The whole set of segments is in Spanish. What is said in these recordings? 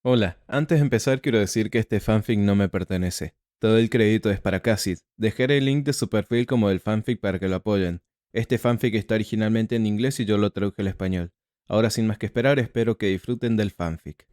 Hola, antes de empezar quiero decir que este fanfic no me pertenece. Todo el crédito es para Cassid. Dejaré el link de su perfil como del fanfic para que lo apoyen. Este fanfic está originalmente en inglés y yo lo traduje al español. Ahora sin más que esperar, espero que disfruten del fanfic.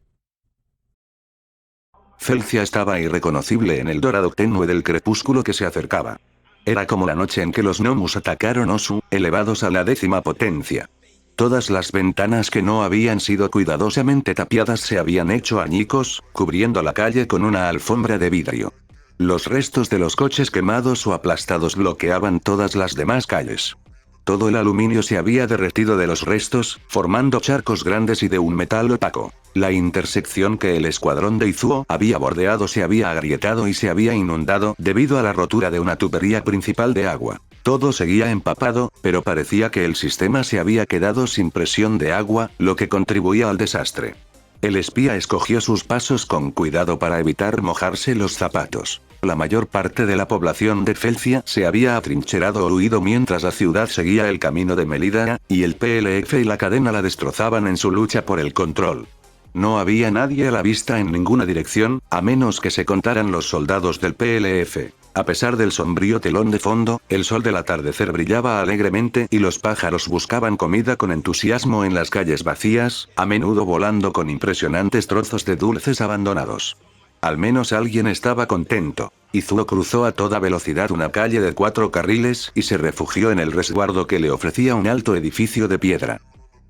Celcia estaba irreconocible en el dorado tenue del crepúsculo que se acercaba. Era como la noche en que los gnomus atacaron Osu, elevados a la 10ª potencia. Todas las ventanas que no habían sido cuidadosamente tapiadas se habían hecho añicos, cubriendo la calle con una alfombra de vidrio. Los restos de los coches quemados o aplastados bloqueaban todas las demás calles. Todo el aluminio se había derretido de los restos, formando charcos grandes y de un metal opaco. La intersección que el escuadrón de Izuo había bordeado se había agrietado y se había inundado debido a la rotura de una tubería principal de agua. Todo seguía empapado, pero parecía que el sistema se había quedado sin presión de agua, lo que contribuía al desastre. El espía escogió sus pasos con cuidado para evitar mojarse los zapatos. La mayor parte de la población de Celcia se había atrincherado o huido mientras la ciudad seguía el camino de Melida, y el PLF y la cadena la destrozaban en su lucha por el control. No había nadie a la vista en ninguna dirección, a menos que se contaran los soldados del PLF. A pesar del sombrío telón de fondo, el sol del atardecer brillaba alegremente y los pájaros buscaban comida con entusiasmo en las calles vacías, a menudo volando con impresionantes trozos de dulces abandonados. Al menos alguien estaba contento. Izuo cruzó a toda velocidad una calle de 4 carriles y se refugió en el resguardo que le ofrecía un alto edificio de piedra.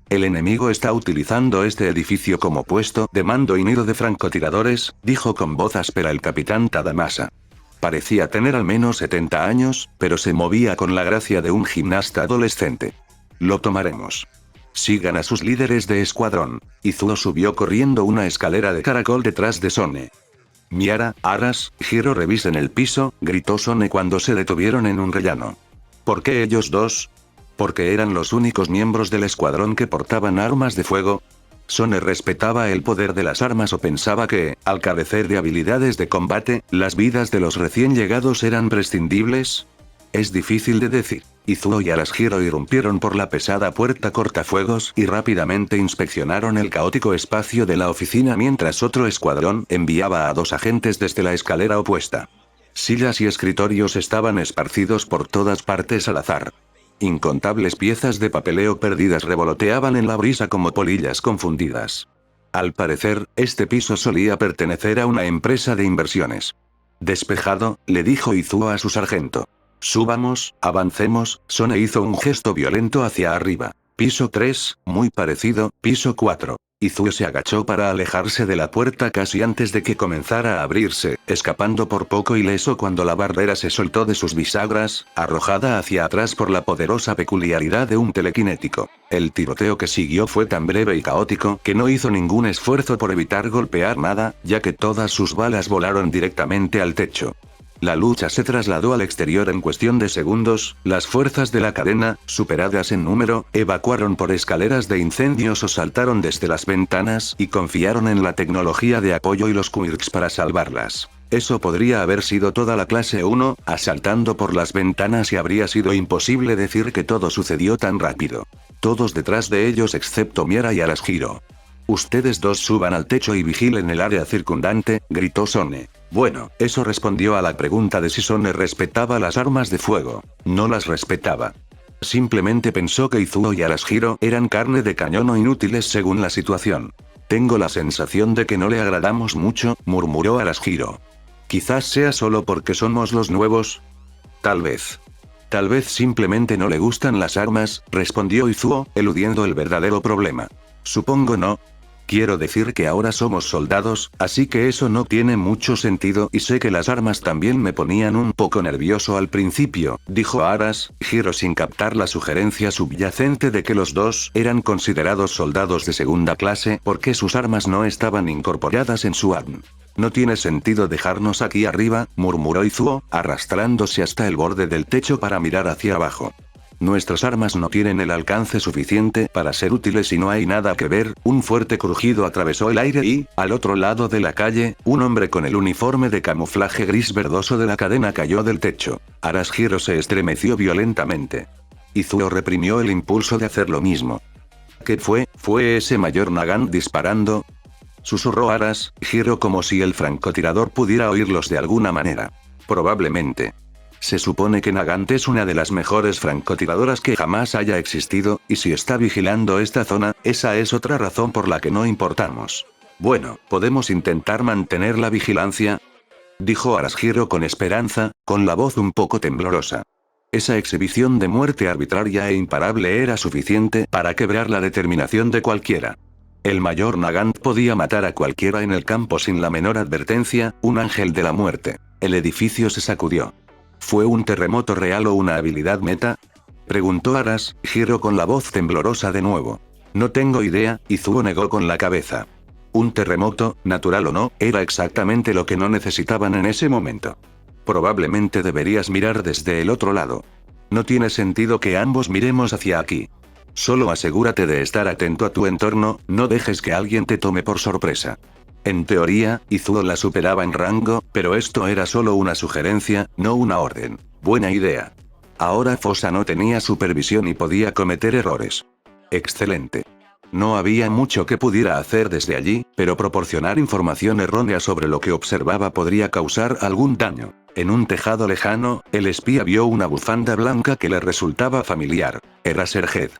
El enemigo está utilizando este edificio como puesto de mando y nido de francotiradores, dijo con voz áspera el capitán Tadamasa. Parecía tener al menos 70 años, pero se movía con la gracia de un gimnasta adolescente. Lo tomaremos. Sigan a sus líderes de escuadrón. Izuo subió corriendo una escalera de caracol detrás de Sone. Miara, Aras, Hiro revisen el piso, gritó Sone cuando se detuvieron en un rellano. ¿Por qué ellos dos? ¿Porque eran los únicos miembros del escuadrón que portaban armas de fuego? ¿Sone respetaba el poder de las armas o pensaba que, al carecer de habilidades de combate, las vidas de los recién llegados eran prescindibles? Es difícil de decir. Izuo y Arashiro irrumpieron por la pesada puerta cortafuegos y rápidamente inspeccionaron el caótico espacio de la oficina mientras otro escuadrón enviaba a 2 agentes desde la escalera opuesta. Sillas y escritorios estaban esparcidos por todas partes al azar. Incontables piezas de papeleo perdidas revoloteaban en la brisa como polillas confundidas. Al parecer, este piso solía pertenecer a una empresa de inversiones. Despejado, le dijo Izuo a su sargento. Subamos, avancemos. Sone hizo un gesto violento hacia arriba. Piso 3, muy parecido, piso 4. Izuo se agachó para alejarse de la puerta casi antes de que comenzara a abrirse, escapando por poco ileso cuando la barrera se soltó de sus bisagras, arrojada hacia atrás por la poderosa peculiaridad de un telequinético. El tiroteo que siguió fue tan breve y caótico que no hizo ningún esfuerzo por evitar golpear nada, ya que todas sus balas volaron directamente al techo. La lucha se trasladó al exterior en cuestión de segundos, las fuerzas de la cadena, superadas en número, evacuaron por escaleras de incendios o saltaron desde las ventanas y confiaron en la tecnología de apoyo y los quirks para salvarlas. Eso podría haber sido toda la clase 1, asaltando por las ventanas y habría sido imposible decir que todo sucedió tan rápido. Todos detrás de ellos excepto Miara y Arashiro. Ustedes dos suban al techo y vigilen el área circundante, gritó Sone. Bueno, eso respondió a la pregunta de si Sone respetaba las armas de fuego. No las respetaba. Simplemente pensó que Izuo y Arashiro eran carne de cañón o inútiles según la situación. Tengo la sensación de que no le agradamos mucho, murmuró Arashiro. Quizás sea solo porque somos los nuevos. Tal vez. Tal vez simplemente no le gustan las armas, respondió Izuo, eludiendo el verdadero problema. Supongo no. Quiero decir que ahora somos soldados, así que eso no tiene mucho sentido y sé que las armas también me ponían un poco nervioso al principio, dijo Aras, Hiro sin captar la sugerencia subyacente de que los dos eran considerados soldados de segunda clase porque sus armas no estaban incorporadas en su ADN. No tiene sentido dejarnos aquí arriba, murmuró Izuo, arrastrándose hasta el borde del techo para mirar hacia abajo. Nuestras armas no tienen el alcance suficiente para ser útiles y no hay nada que ver. Un fuerte crujido atravesó el aire y, al otro lado de la calle, un hombre con el uniforme de camuflaje gris verdoso de la cadena cayó del techo. Arashiro se estremeció violentamente. Izuo reprimió el impulso de hacer lo mismo. ¿Qué fue? ¿Fue ese mayor Nagant disparando? Susurró Arashiro como si el francotirador pudiera oírlos de alguna manera. Probablemente. Se supone que Nagant es una de las mejores francotiradoras que jamás haya existido, y si está vigilando esta zona, esa es otra razón por la que no importamos. Bueno, ¿podemos intentar mantener la vigilancia?, dijo Arashiro con esperanza, con la voz un poco temblorosa. Esa exhibición de muerte arbitraria e imparable era suficiente para quebrar la determinación de cualquiera. El mayor Nagant podía matar a cualquiera en el campo sin la menor advertencia, un ángel de la muerte. El edificio se sacudió. ¿Fue un terremoto real o una habilidad meta?, preguntó Arashiro con la voz temblorosa de nuevo. No tengo idea, Izuo negó con la cabeza. Un terremoto, natural o no, era exactamente lo que no necesitaban en ese momento. Probablemente deberías mirar desde el otro lado. No tiene sentido que ambos miremos hacia aquí. Solo asegúrate de estar atento a tu entorno, no dejes que alguien te tome por sorpresa. En teoría, Izuo la superaba en rango, pero esto era solo una sugerencia, no una orden. Buena idea. Ahora Fosa no tenía supervisión y podía cometer errores. Excelente. No había mucho que pudiera hacer desde allí, pero proporcionar información errónea sobre lo que observaba podría causar algún daño. En un tejado lejano, el espía vio una bufanda blanca que le resultaba familiar. Era Serged.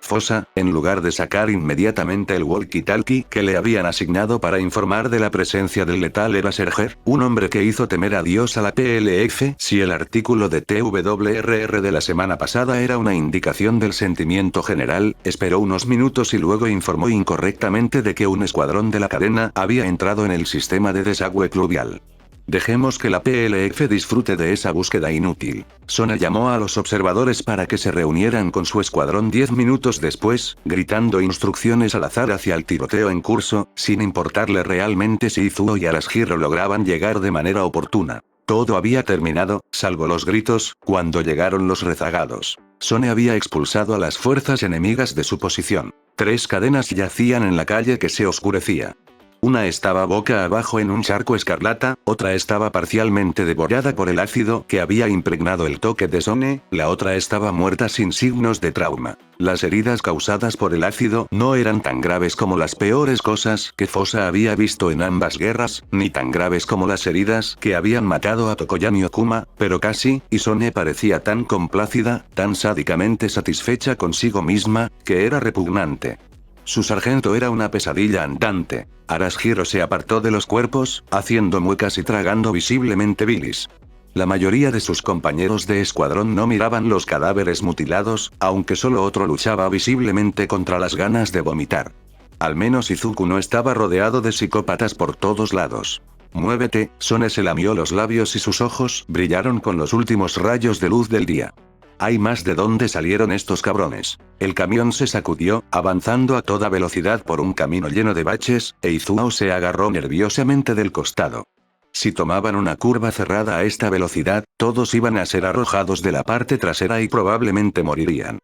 Fosa, en lugar de sacar inmediatamente el walkie-talkie que le habían asignado para informar de la presencia del letal Eraserhead, un hombre que hizo temer a Dios a la PLF, si el artículo de TWRR de la semana pasada era una indicación del sentimiento general, esperó unos minutos y luego informó incorrectamente de que un escuadrón de la cadena había entrado en el sistema de desagüe pluvial. Dejemos que la PLF disfrute de esa búsqueda inútil. Sona llamó a los observadores para que se reunieran con su escuadrón 10 minutos después, gritando instrucciones al azar hacia el tiroteo en curso, sin importarle realmente si Izuo y Arashiro lograban llegar de manera oportuna. Todo había terminado, salvo los gritos, cuando llegaron los rezagados. Sone había expulsado a las fuerzas enemigas de su posición. 3 cadenas yacían en la calle que se oscurecía. Una estaba boca abajo en un charco escarlata, otra estaba parcialmente devorada por el ácido que había impregnado el toque de Sone, la otra estaba muerta sin signos de trauma. Las heridas causadas por el ácido no eran tan graves como las peores cosas que Fosa había visto en ambas guerras, ni tan graves como las heridas que habían matado a Tokoyami Okuma, pero casi, y Sone parecía tan complácida, tan sádicamente satisfecha consigo misma, que era repugnante. Su sargento era una pesadilla andante. Arashiro se apartó de los cuerpos, haciendo muecas y tragando visiblemente bilis. La mayoría de sus compañeros de escuadrón no miraban los cadáveres mutilados, aunque solo otro luchaba visiblemente contra las ganas de vomitar. Al menos Izuku no estaba rodeado de psicópatas por todos lados. Muévete, Sone se lamió los labios y sus ojos brillaron con los últimos rayos de luz del día. Hay más de dónde salieron estos cabrones. El camión se sacudió, avanzando a toda velocidad por un camino lleno de baches, e Izuo se agarró nerviosamente del costado. Si tomaban una curva cerrada a esta velocidad, todos iban a ser arrojados de la parte trasera y probablemente morirían.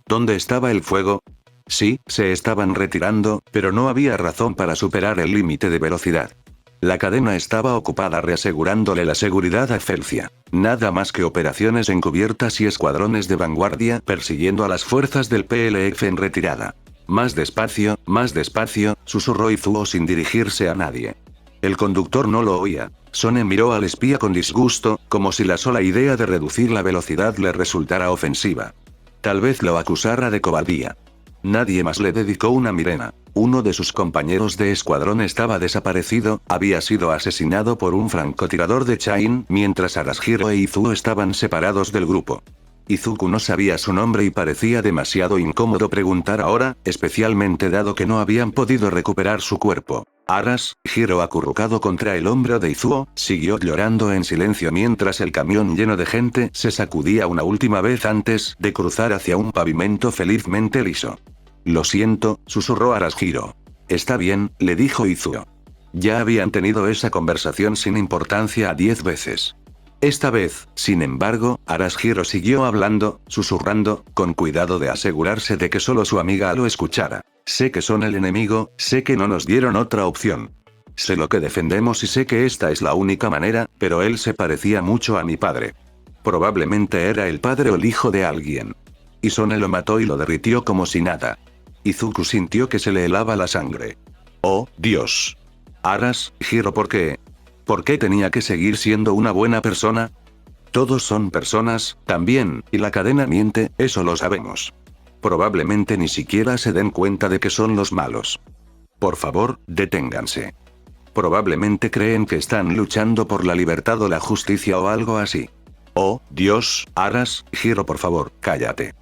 ¿Dónde estaba el fuego? Sí, se estaban retirando, pero no había razón para superar el límite de velocidad. La cadena estaba ocupada reasegurándole la seguridad a Felcia. Nada más que operaciones encubiertas y escuadrones de vanguardia persiguiendo a las fuerzas del PLF en retirada. Más despacio, susurró Izuo sin dirigirse a nadie. El conductor no lo oía. Sone miró al espía con disgusto, como si la sola idea de reducir la velocidad le resultara ofensiva. Tal vez lo acusara de cobardía. Nadie más le dedicó una mirena. Uno de sus compañeros de escuadrón estaba desaparecido, había sido asesinado por un francotirador de Chain, mientras Arashiro e Izuo estaban separados del grupo. Izuku no sabía su nombre y parecía demasiado incómodo preguntar ahora, especialmente dado que no habían podido recuperar su cuerpo. Arashiro, acurrucado contra el hombro de Izuo, siguió llorando en silencio mientras el camión lleno de gente se sacudía una última vez antes de cruzar hacia un pavimento felizmente liso. Lo siento, susurró Arashiro. Está bien, le dijo Izuo. Ya habían tenido esa conversación sin importancia a 10 veces. Esta vez, sin embargo, Arashiro siguió hablando, susurrando, con cuidado de asegurarse de que solo su amiga lo escuchara. Sé que son el enemigo, sé que no nos dieron otra opción. Sé lo que defendemos y sé que esta es la única manera, pero él se parecía mucho a mi padre. Probablemente era el padre o el hijo de alguien. Y Sone lo mató y lo derritió como si nada. Izuku sintió que se le helaba la sangre. ¡Oh, Dios! Arashiro, ¿por qué? ¿Por qué tenía que seguir siendo una buena persona? Todos son personas, también, y la cadena miente, eso lo sabemos. Probablemente ni siquiera se den cuenta de que son los malos. Por favor, deténganse. Probablemente creen que están luchando por la libertad o la justicia o algo así. Oh, Dios, Arashiro, por favor, cállate.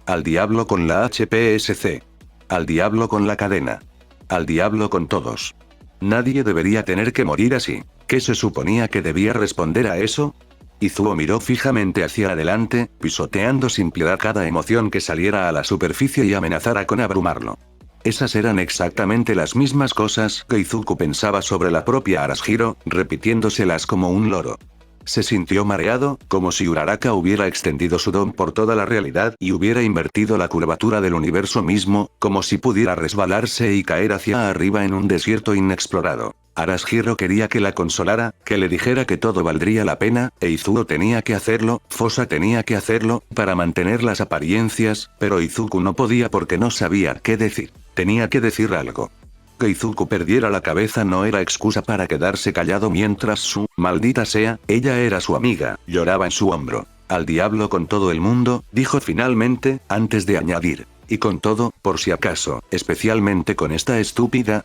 Al diablo con la HPSC. Al diablo con la cadena. Al diablo con todos. Nadie debería tener que morir así. ¿Qué se suponía que debía responder a eso? Izuo miró fijamente hacia adelante, pisoteando sin piedad cada emoción que saliera a la superficie y amenazara con abrumarlo. Esas eran exactamente las mismas cosas que Izuku pensaba sobre la propia Arashiro, repitiéndoselas como un loro. Se sintió mareado, como si Uraraka hubiera extendido su don por toda la realidad y hubiera invertido la curvatura del universo mismo, como si pudiera resbalarse y caer hacia arriba en un desierto inexplorado. Arashiro quería que la consolara, que le dijera que todo valdría la pena, e Izuo tenía que hacerlo, Fosa tenía que hacerlo, para mantener las apariencias, pero Izuku no podía porque no sabía qué decir. Tenía que decir algo. Que Izuku perdiera la cabeza no era excusa para quedarse callado mientras su, maldita sea, ella era su amiga, lloraba en su hombro. Al diablo con todo el mundo, dijo finalmente, antes de añadir. Y con todo, por si acaso, especialmente con esta estúpida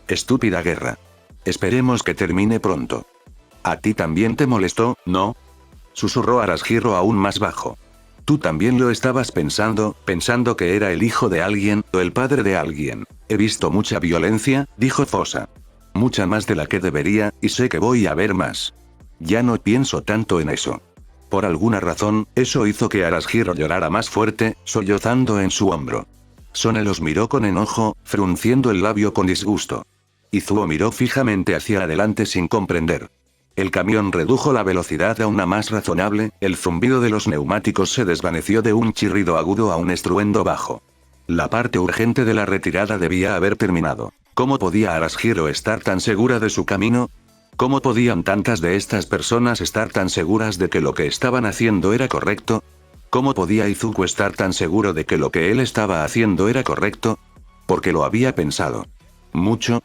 guerra. Esperemos que termine pronto. ¿A ti también te molestó, no? Susurró Arashiro aún más bajo. Tú también lo estabas pensando que era el hijo de alguien, o el padre de alguien. He visto mucha violencia, dijo Fosa. Mucha más de la que debería, y sé que voy a ver más. Ya no pienso tanto en eso. Por alguna razón, eso hizo que Arashiro llorara más fuerte, sollozando en su hombro. Sone los miró con enojo, frunciendo el labio con disgusto. Izuo miró fijamente hacia adelante sin comprender. El camión redujo la velocidad a una más razonable, el zumbido de los neumáticos se desvaneció de un chirrido agudo a un estruendo bajo. La parte urgente de la retirada debía haber terminado. ¿Cómo podía Arashiro estar tan segura de su camino? ¿Cómo podían tantas de estas personas estar tan seguras de que lo que estaban haciendo era correcto? ¿Cómo podía Izuku estar tan seguro de que lo que él estaba haciendo era correcto? Porque lo había pensado. Mucho,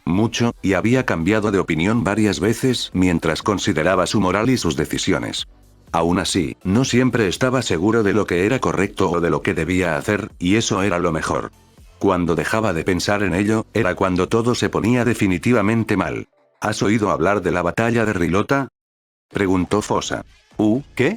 y había cambiado de opinión varias veces mientras consideraba su moral y sus decisiones. Aún así, no siempre estaba seguro de lo que era correcto o de lo que debía hacer, y eso era lo mejor. Cuando dejaba de pensar en ello, era cuando todo se ponía definitivamente mal. ¿Has oído hablar de la batalla de Rilota? Preguntó Fosa. ¿Qué?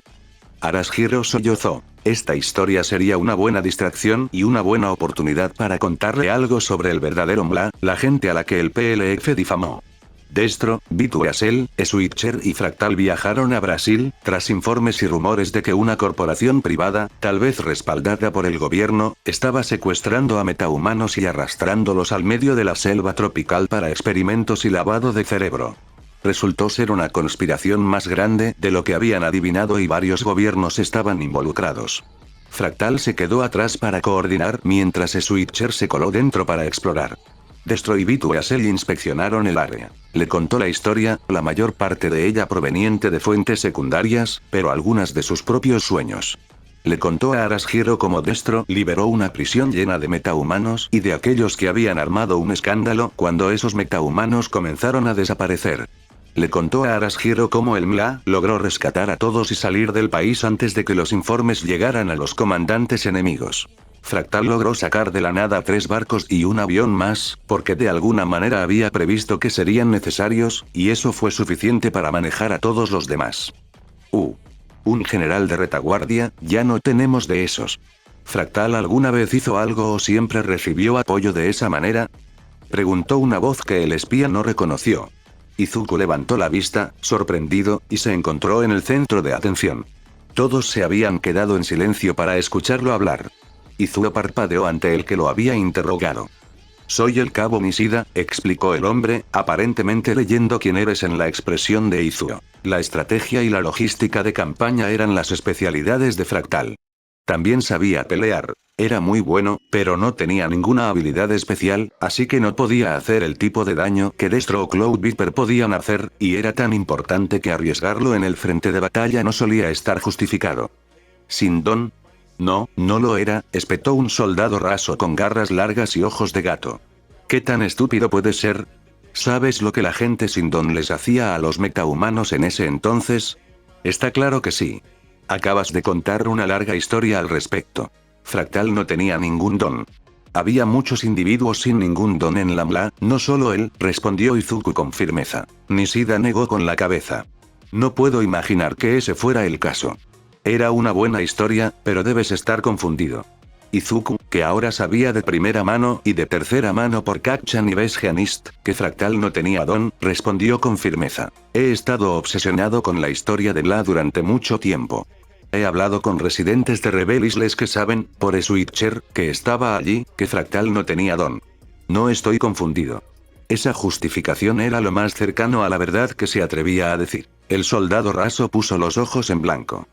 Arashiro sollozó. Esta historia sería una buena distracción y una buena oportunidad para contarle algo sobre el verdadero Mla, la gente a la que el PLF difamó. Destro, Vituasel, Switcher y Fractal viajaron a Brasil, tras informes y rumores de que una corporación privada, tal vez respaldada por el gobierno, estaba secuestrando a metahumanos y arrastrándolos al medio de la selva tropical para experimentos y lavado de cerebro. Resultó ser una conspiración más grande de lo que habían adivinado y varios gobiernos estaban involucrados. Fractal se quedó atrás para coordinar mientras Switcher se coló dentro para explorar. Destro y Vituasel inspeccionaron el área. Le contó la historia, la mayor parte de ella proveniente de fuentes secundarias, pero algunas de sus propios sueños. Le contó a Arashiro cómo Destro liberó una prisión llena de metahumanos y de aquellos que habían armado un escándalo cuando esos metahumanos comenzaron a desaparecer. Le contó a Arashiro cómo el Mla logró rescatar a todos y salir del país antes de que los informes llegaran a los comandantes enemigos. Fractal logró sacar de la nada 3 barcos y un avión más, porque de alguna manera había previsto que serían necesarios, y eso fue suficiente para manejar a todos los demás. Un general de retaguardia, ya no tenemos de esos. ¿Fractal alguna vez hizo algo o siempre recibió apoyo de esa manera? Preguntó una voz que el espía no reconoció. Izuku levantó la vista, sorprendido, y se encontró en el centro de atención. Todos se habían quedado en silencio para escucharlo hablar. Izuo parpadeó ante el que lo había interrogado. Soy el cabo Nishida, explicó el hombre, aparentemente leyendo quién eres en la expresión de Izuo. La estrategia y la logística de campaña eran las especialidades de Fractal. También sabía pelear. Era muy bueno, pero no tenía ninguna habilidad especial, así que no podía hacer el tipo de daño que Destro o Cloud Viper podían hacer, y era tan importante que arriesgarlo en el frente de batalla no solía estar justificado. ¿Sin don? No lo era, espetó un soldado raso con garras largas y ojos de gato. ¿Qué tan estúpido puede ser? ¿Sabes lo que la gente sin don les hacía a los metahumanos en ese entonces? Está claro que sí. Acabas de contar una larga historia al respecto. Fractal no tenía ningún don. Había muchos individuos sin ningún don en la MLA, no solo él, respondió Izuku con firmeza. Nishida negó con la cabeza. No puedo imaginar que ese fuera el caso. Era una buena historia, pero debes estar confundido. Izuku, que ahora sabía de primera mano y de tercera mano por Kacchan y Besgeanist, que Fractal no tenía don, respondió con firmeza. He estado obsesionado con la historia de MLA durante mucho tiempo. He hablado con residentes de Rebel Isles que saben, por Switcher, que estaba allí, que Fractal no tenía don. No estoy confundido. Esa justificación era lo más cercano a la verdad que se atrevía a decir. El soldado raso puso los ojos en blanco.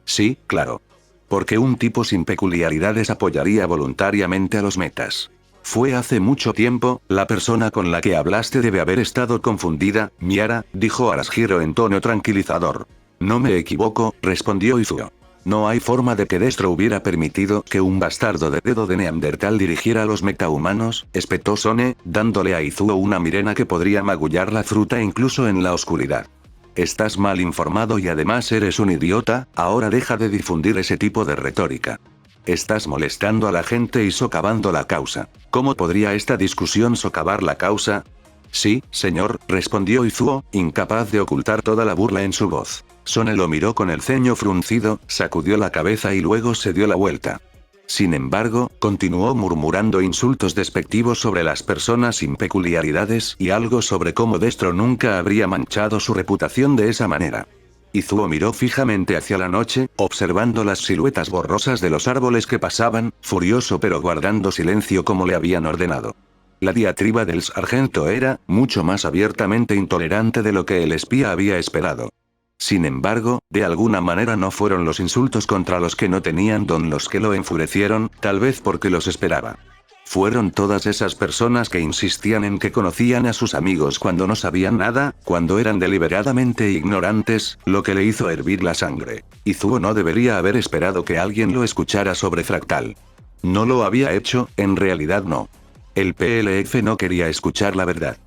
Sí, claro. Porque un tipo sin peculiaridades apoyaría voluntariamente a los metas. Fue hace mucho tiempo, la persona con la que hablaste debe haber estado confundida, Miara, dijo Arashiro en tono tranquilizador. No me equivoco, respondió Izuo. No hay forma de que Destro hubiera permitido que un bastardo de dedo de Neandertal dirigiera a los metahumanos, espetó Sone, dándole a Izuo una mirena que podría magullar la fruta incluso en la oscuridad. Estás mal informado y además eres un idiota, ahora deja de difundir ese tipo de retórica. Estás molestando a la gente y socavando la causa. ¿Cómo podría esta discusión socavar la causa? Sí, señor, respondió Izuo, incapaz de ocultar toda la burla en su voz. Sone lo miró con el ceño fruncido, sacudió la cabeza y luego se dio la vuelta. Sin embargo, continuó murmurando insultos despectivos sobre las personas sin peculiaridades y algo sobre cómo Destro nunca habría manchado su reputación de esa manera. Izuo miró fijamente hacia la noche, observando las siluetas borrosas de los árboles que pasaban, furioso pero guardando silencio como le habían ordenado. La diatriba del sargento era, mucho más abiertamente intolerante de lo que el espía había esperado. Sin embargo, de alguna manera no fueron los insultos contra los que no tenían don los que lo enfurecieron, tal vez porque los esperaba. Fueron todas esas personas que insistían en que conocían a sus amigos cuando no sabían nada, cuando eran deliberadamente ignorantes, lo que le hizo hervir la sangre. Izuo no debería haber esperado que alguien lo escuchara sobre Fractal. No lo había hecho, en realidad no. El PLF no quería escuchar la verdad.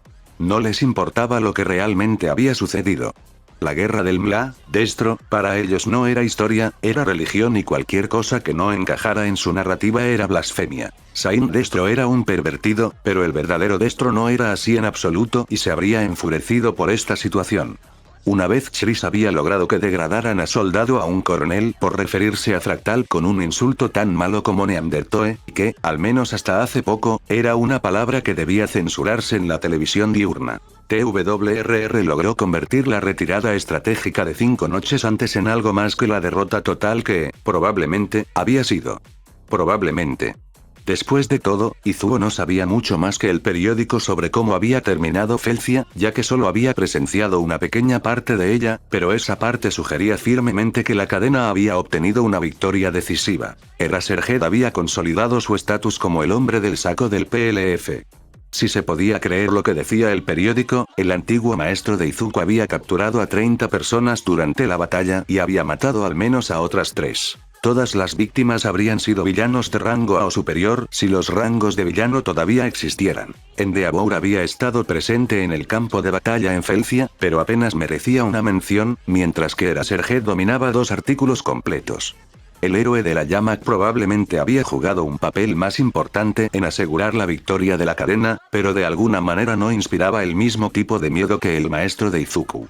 No les importaba lo que realmente había sucedido. La guerra del MLA, Destro, para ellos no era historia, era religión y cualquier cosa que no encajara en su narrativa era blasfemia. Saint Destro era un pervertido, pero el verdadero Destro no era así en absoluto y se habría enfurecido por esta situación. Una vez Chris había logrado que degradaran a soldado a un coronel por referirse a Fractal con un insulto tan malo como Neandertoe, que, al menos hasta hace poco, era una palabra que debía censurarse en la televisión diurna. TWRR logró convertir la retirada estratégica de 5 noches antes en algo más que la derrota total que, probablemente, había sido. Probablemente. Después de todo, Izuo no sabía mucho más que el periódico sobre cómo había terminado Felcia, ya que solo había presenciado una pequeña parte de ella, pero esa parte sugería firmemente que la cadena había obtenido una victoria decisiva. Eraserhead había consolidado su estatus como el hombre del saco del PLF. Si se podía creer lo que decía el periódico, el antiguo maestro de Izuku había capturado a 30 personas durante la batalla y había matado al menos a otras 3. Todas las víctimas habrían sido villanos de rango A o superior si los rangos de villano todavía existieran. Endeavor había estado presente en el campo de batalla en Felcia, pero apenas merecía una mención, mientras que Eraserhead dominaba 2 artículos completos. El héroe de la llama probablemente había jugado un papel más importante en asegurar la victoria de la cadena, pero de alguna manera no inspiraba el mismo tipo de miedo que el maestro de Izuku.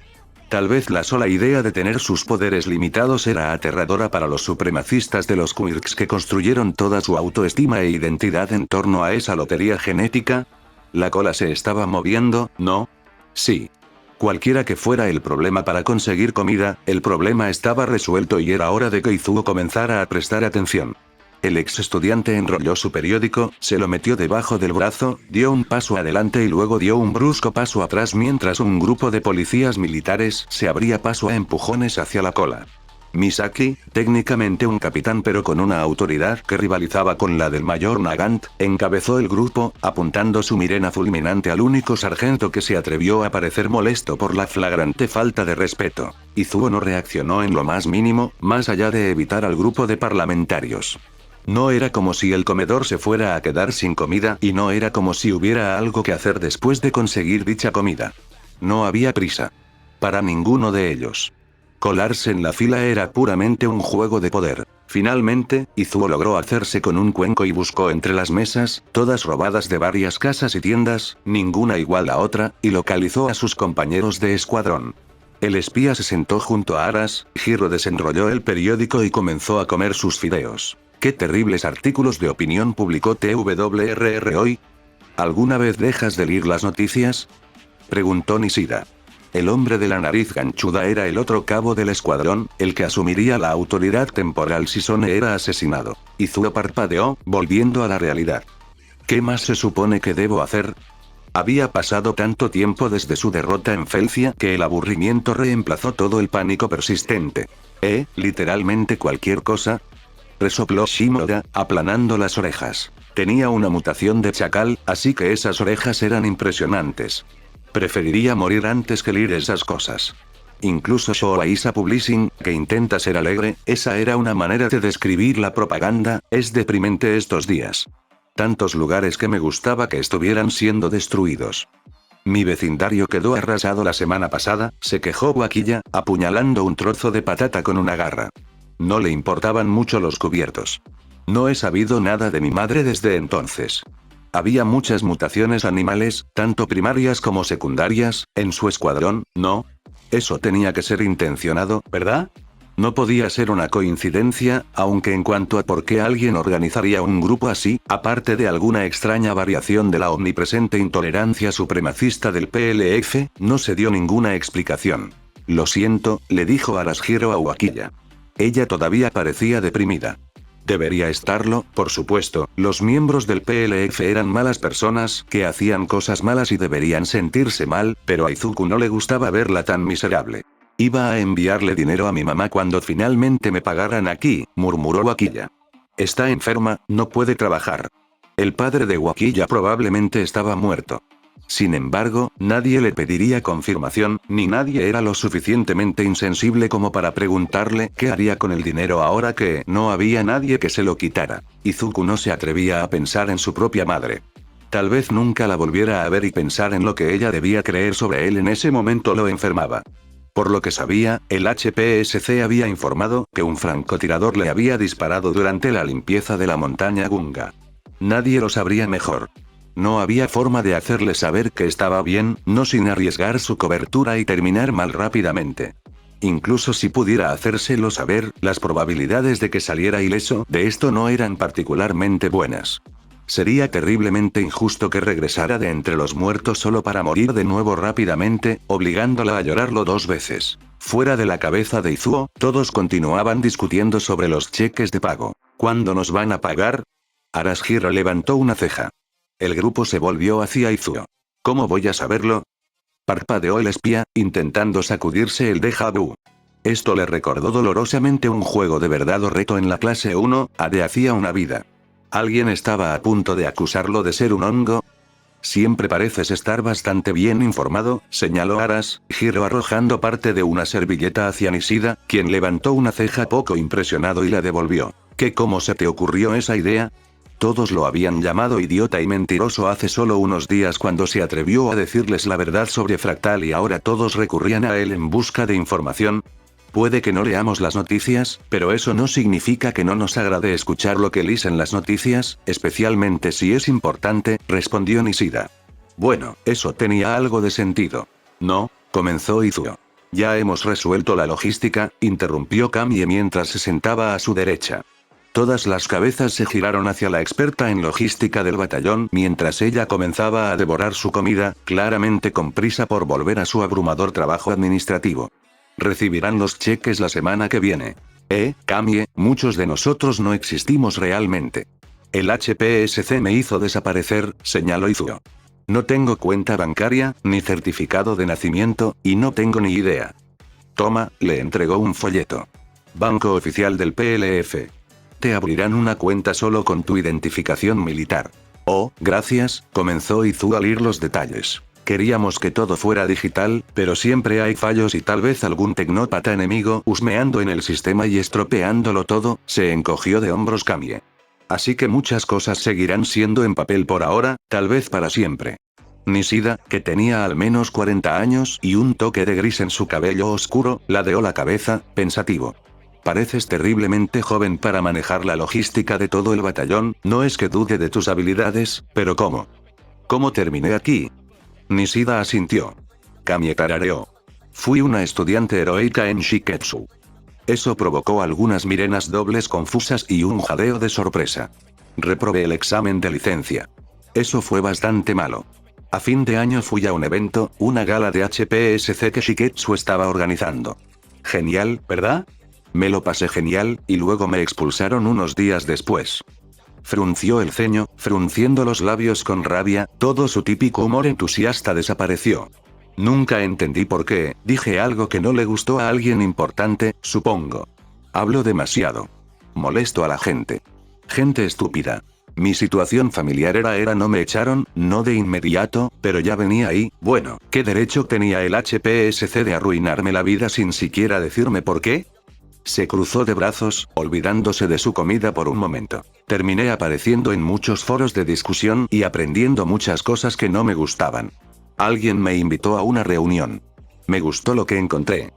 Tal vez la sola idea de tener sus poderes limitados era aterradora para los supremacistas de los Quirks que construyeron toda su autoestima e identidad en torno a esa lotería genética. La cola se estaba moviendo, ¿no? Sí. Cualquiera que fuera el problema para conseguir comida, el problema estaba resuelto y era hora de que Izuo comenzara a prestar atención. El ex estudiante enrolló su periódico, se lo metió debajo del brazo, dio un paso adelante y luego dio un brusco paso atrás mientras un grupo de policías militares se abría paso a empujones hacia la cola. Misaki, técnicamente un capitán pero con una autoridad que rivalizaba con la del mayor Nagant, encabezó el grupo, apuntando su mirena fulminante al único sargento que se atrevió a parecer molesto por la flagrante falta de respeto. Izuo no reaccionó en lo más mínimo, más allá de evitar al grupo de parlamentarios. No era como si el comedor se fuera a quedar sin comida y no era como si hubiera algo que hacer después de conseguir dicha comida. No había prisa. Para ninguno de ellos. Colarse en la fila era puramente un juego de poder. Finalmente, Izuo logró hacerse con un cuenco y buscó entre las mesas, todas robadas de varias casas y tiendas, ninguna igual a otra, y localizó a sus compañeros de escuadrón. El espía se sentó junto a Aras, Hiro desenrolló el periódico y comenzó a comer sus fideos. ¿Qué terribles artículos de opinión publicó TWRR hoy? ¿Alguna vez dejas de leer las noticias? Preguntó Nishida. El hombre de la nariz ganchuda era el otro cabo del escuadrón, el que asumiría la autoridad temporal si Sone era asesinado. Izuo parpadeó, volviendo a la realidad. ¿Qué más se supone que debo hacer? Había pasado tanto tiempo desde su derrota en Felcia que el aburrimiento reemplazó todo el pánico persistente. ¿Literalmente cualquier cosa? Resopló Shimura, aplanando las orejas. Tenía una mutación de chacal, así que esas orejas eran impresionantes. Preferiría morir antes que leer esas cosas. Incluso Shoaisa Publishing, que intenta ser alegre, esa era una manera de describir la propaganda, es deprimente estos días. Tantos lugares que me gustaba que estuvieran siendo destruidos. Mi vecindario quedó arrasado la semana pasada, se quejó Wakilla, apuñalando un trozo de patata con una garra. No le importaban mucho los cubiertos. No he sabido nada de mi madre desde entonces. Había muchas mutaciones animales, tanto primarias como secundarias, en su escuadrón, ¿no? Eso tenía que ser intencionado, ¿verdad? No podía ser una coincidencia, aunque en cuanto a por qué alguien organizaría un grupo así, aparte de alguna extraña variación de la omnipresente intolerancia supremacista del PLF, no se dio ninguna explicación. Lo siento, le dijo Arashiro a Wakilla. Ella todavía parecía deprimida. Debería estarlo, por supuesto, los miembros del PLF eran malas personas, que hacían cosas malas y deberían sentirse mal, pero a Izuku no le gustaba verla tan miserable. Iba a enviarle dinero a mi mamá cuando finalmente me pagaran aquí, murmuró Wakilla. Está enferma, no puede trabajar. El padre de Wakilla probablemente estaba muerto. Sin embargo, nadie le pediría confirmación, ni nadie era lo suficientemente insensible como para preguntarle qué haría con el dinero ahora que no había nadie que se lo quitara. Izuku no se atrevía a pensar en su propia madre. Tal vez nunca la volviera a ver y pensar en lo que ella debía creer sobre él en ese momento lo enfermaba. Por lo que sabía, el HPSC había informado que un francotirador le había disparado durante la limpieza de la montaña Gunga. Nadie lo sabría mejor. No había forma de hacerle saber que estaba bien, no sin arriesgar su cobertura y terminar mal rápidamente. Incluso si pudiera hacérselo saber, las probabilidades de que saliera ileso de esto no eran particularmente buenas. Sería terriblemente injusto que regresara de entre los muertos solo para morir de nuevo rápidamente, obligándola a llorarlo 2 veces. Fuera de la cabeza de Izuo, todos continuaban discutiendo sobre los cheques de pago. ¿Cuándo nos van a pagar? Arashiro levantó una ceja. El grupo se volvió hacia Izuo. ¿Cómo voy a saberlo? Parpadeó el espía, intentando sacudirse el déjà vu. Esto le recordó dolorosamente un juego de verdad o reto en la clase 1, de hacía una vida. ¿Alguien estaba a punto de acusarlo de ser un hongo? Siempre pareces estar bastante bien informado, señaló Aras, Hiro arrojando parte de una servilleta hacia Nishida, quien levantó una ceja poco impresionado y la devolvió. ¿Cómo se te ocurrió esa idea? Todos lo habían llamado idiota y mentiroso hace solo unos días cuando se atrevió a decirles la verdad sobre Fractal y ahora todos recurrían a él en busca de información. Puede que no leamos las noticias, pero eso no significa que no nos agrade escuchar lo que lees en las noticias, especialmente si es importante, respondió Nishida. Bueno, eso tenía algo de sentido. No, comenzó Izuo. Ya hemos resuelto la logística, interrumpió Kamie mientras se sentaba a su derecha. Todas las cabezas se giraron hacia la experta en logística del batallón mientras ella comenzaba a devorar su comida, claramente con prisa por volver a su abrumador trabajo administrativo. Recibirán los cheques la semana que viene. Kamie, muchos de nosotros no existimos realmente. El HPSC me hizo desaparecer, señaló Izuo. No tengo cuenta bancaria, ni certificado de nacimiento, y no tengo ni idea. Toma, le entregó un folleto. Banco oficial del PLF. Te abrirán una cuenta solo con tu identificación militar. Oh, gracias, comenzó Izuo a leer los detalles. Queríamos que todo fuera digital, pero siempre hay fallos y tal vez algún tecnópata enemigo husmeando en el sistema y estropeándolo todo, se encogió de hombros Kamie. Así que muchas cosas seguirán siendo en papel por ahora, tal vez para siempre. Nishida, que tenía al menos 40 años y un toque de gris en su cabello oscuro, ladeó la cabeza, pensativo. Pareces terriblemente joven para manejar la logística de todo el batallón, no es que dude de tus habilidades, pero ¿cómo? ¿Cómo terminé aquí? Nishida asintió. Kamie tarareó. Fui una estudiante heroica en Shiketsu. Eso provocó algunas mirenas dobles confusas y un jadeo de sorpresa. Reprobé el examen de licencia. Eso fue bastante malo. A fin de año fui a un evento, una gala de HPSC que Shiketsu estaba organizando. Genial, ¿verdad? Me lo pasé genial, y luego me expulsaron unos días después. Frunció el ceño, frunciendo los labios con rabia, todo su típico humor entusiasta desapareció. Nunca entendí por qué, dije algo que no le gustó a alguien importante, supongo. Hablo demasiado. Molesto a la gente. Gente estúpida. Mi situación familiar era no me echaron, no de inmediato, pero ya venía ahí, bueno, ¿qué derecho tenía el HPSC de arruinarme la vida sin siquiera decirme por qué? Se cruzó de brazos, olvidándose de su comida por un momento. Terminé apareciendo en muchos foros de discusión y aprendiendo muchas cosas que no me gustaban. Alguien me invitó a una reunión. Me gustó lo que encontré.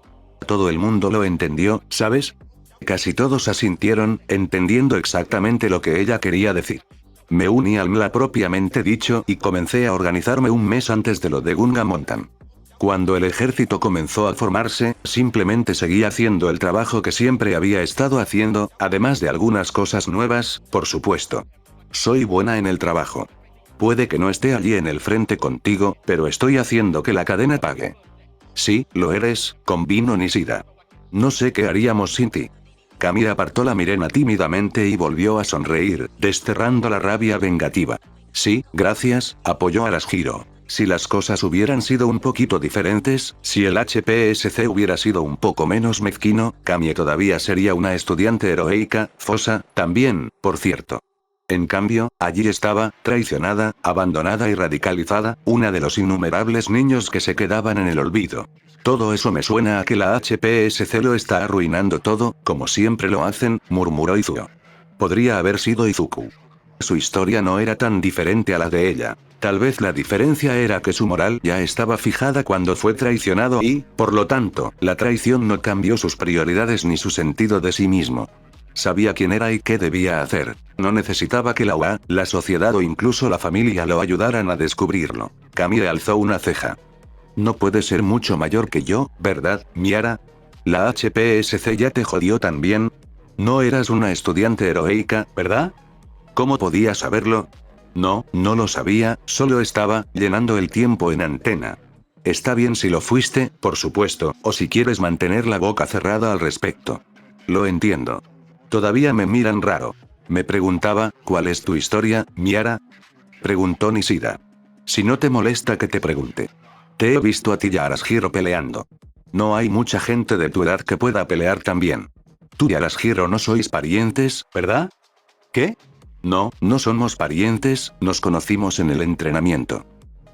Todo el mundo lo entendió, ¿sabes? Casi todos asintieron, entendiendo exactamente lo que ella quería decir. Me uní al MLA propiamente dicho y comencé a organizarme un mes antes de lo de Gunga Mountain. Cuando el ejército comenzó a formarse, simplemente seguí haciendo el trabajo que siempre había estado haciendo, además de algunas cosas nuevas, por supuesto. Soy buena en el trabajo. Puede que no esté allí en el frente contigo, pero estoy haciendo que la cadena pague. Sí, lo eres, convino Nishida. No sé qué haríamos sin ti. Kamie apartó la mirena tímidamente y volvió a sonreír, desterrando la rabia vengativa. Sí, gracias, apoyó a Arashiro. Si las cosas hubieran sido un poquito diferentes, si el HPSC hubiera sido un poco menos mezquino, Kamie todavía sería una estudiante heroica, fosa, también, por cierto. En cambio, allí estaba, traicionada, abandonada y radicalizada, una de los innumerables niños que se quedaban en el olvido. Todo eso me suena a que la HPSC lo está arruinando todo, como siempre lo hacen, murmuró Izuo. Podría haber sido Izuku. Su historia no era tan diferente a la de ella. Tal vez la diferencia era que su moral ya estaba fijada cuando fue traicionado y, por lo tanto, la traición no cambió sus prioridades ni su sentido de sí mismo. Sabía quién era y qué debía hacer. No necesitaba que la UA, la sociedad o incluso la familia lo ayudaran a descubrirlo. Kamie alzó una ceja. No puede ser mucho mayor que yo, ¿verdad, Miara? La HPSC ya te jodió también. No eras una estudiante heroica, ¿verdad? ¿Cómo podía saberlo? No, no lo sabía, solo estaba llenando el tiempo en antena. Está bien si lo fuiste, por supuesto, o si quieres mantener la boca cerrada al respecto. Lo entiendo. Todavía me miran raro. Me preguntaba, ¿cuál es tu historia, Miara? Preguntó Nishida. Si no te molesta que te pregunte. Te he visto a ti y a Arashiro peleando. No hay mucha gente de tu edad que pueda pelear tan bien. Tú y Arashiro no sois parientes, ¿verdad? ¿Qué? No, no somos parientes, nos conocimos en el entrenamiento.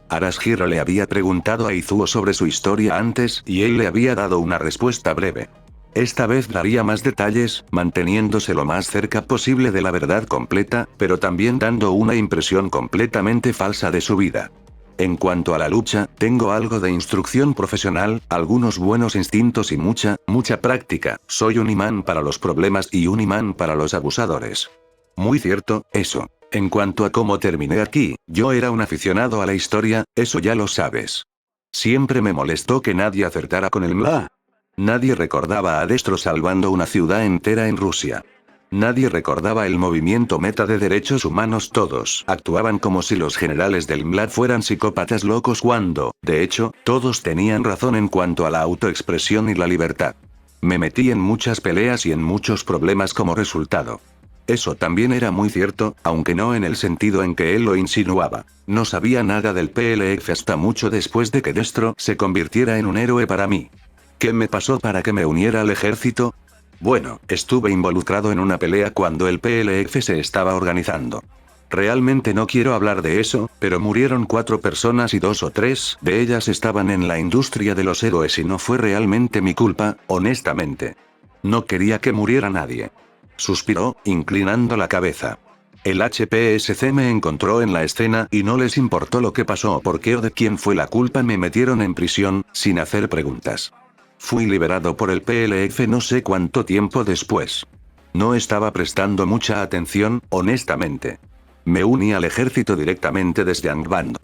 Arashiro le había preguntado a Izuo sobre su historia antes y él le había dado una respuesta breve. Esta vez daría más detalles, manteniéndose lo más cerca posible de la verdad completa, pero también dando una impresión completamente falsa de su vida. En cuanto a la lucha, tengo algo de instrucción profesional, algunos buenos instintos y mucha práctica. Soy un imán para los problemas y un imán para los abusadores. Muy cierto, eso. En cuanto a cómo terminé aquí, yo era un aficionado a la historia, eso ya lo sabes. Siempre me molestó que nadie acertara con el MLA. Nadie recordaba a Destro salvando una ciudad entera en Rusia. Nadie recordaba el movimiento meta de derechos humanos. Todos actuaban como si los generales del MLA fueran psicópatas locos cuando, de hecho, todos tenían razón en cuanto a la autoexpresión y la libertad. Me metí en muchas peleas y en muchos problemas como resultado. Eso también era muy cierto, aunque no en el sentido en que él lo insinuaba. No sabía nada del PLF hasta mucho después de que Destro se convirtiera en un héroe para mí. ¿Qué me pasó para que me uniera al ejército? Bueno, estuve involucrado en una pelea cuando el PLF se estaba organizando. Realmente no quiero hablar de eso, pero murieron 4 personas y 2 o 3 de ellas estaban en la industria de los héroes y no fue realmente mi culpa, honestamente. No quería que muriera nadie. Suspiró, inclinando la cabeza. El HPSC me encontró en la escena y no les importó lo que pasó o por qué o de quién fue la culpa. Me metieron en prisión, sin hacer preguntas. Fui liberado por el PLF no sé cuánto tiempo después. No estaba prestando mucha atención, honestamente. Me uní al ejército directamente desde Angband.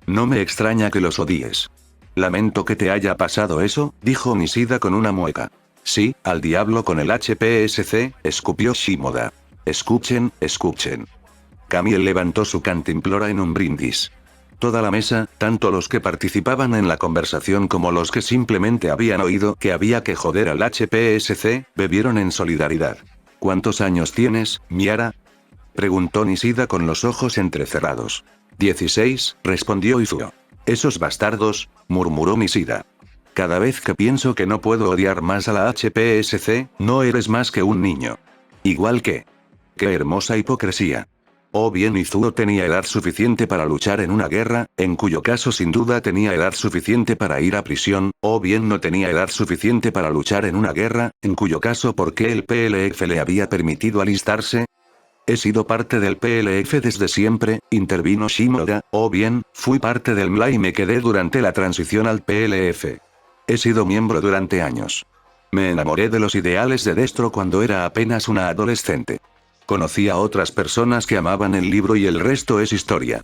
No me extraña que los odies. Lamento que te haya pasado eso, dijo Nishida con una mueca. Sí, al diablo con el HPSC, escupió Shimoda. Escuchen, escuchen. Camille levantó su cantimplora en un brindis. Toda la mesa, tanto los que participaban en la conversación como los que simplemente habían oído que había que joder al HPSC, bebieron en solidaridad. ¿Cuántos años tienes, Miara? Preguntó Nishida con los ojos entrecerrados. 16, respondió Izuo. Esos bastardos, murmuró Nishida. Cada vez que pienso que no puedo odiar más a la HPSC, no eres más que un niño. Igual que... ¡Qué hermosa hipocresía! O bien Izuo tenía edad suficiente para luchar en una guerra, en cuyo caso sin duda tenía edad suficiente para ir a prisión, o bien no tenía edad suficiente para luchar en una guerra, en cuyo caso ¿por qué el PLF le había permitido alistarse? He sido parte del PLF desde siempre, intervino Shimoda, o bien, fui parte del MLA y me quedé durante la transición al PLF. He sido miembro durante años. Me enamoré de los ideales de Destro cuando era apenas una adolescente. Conocí a otras personas que amaban el libro y el resto es historia.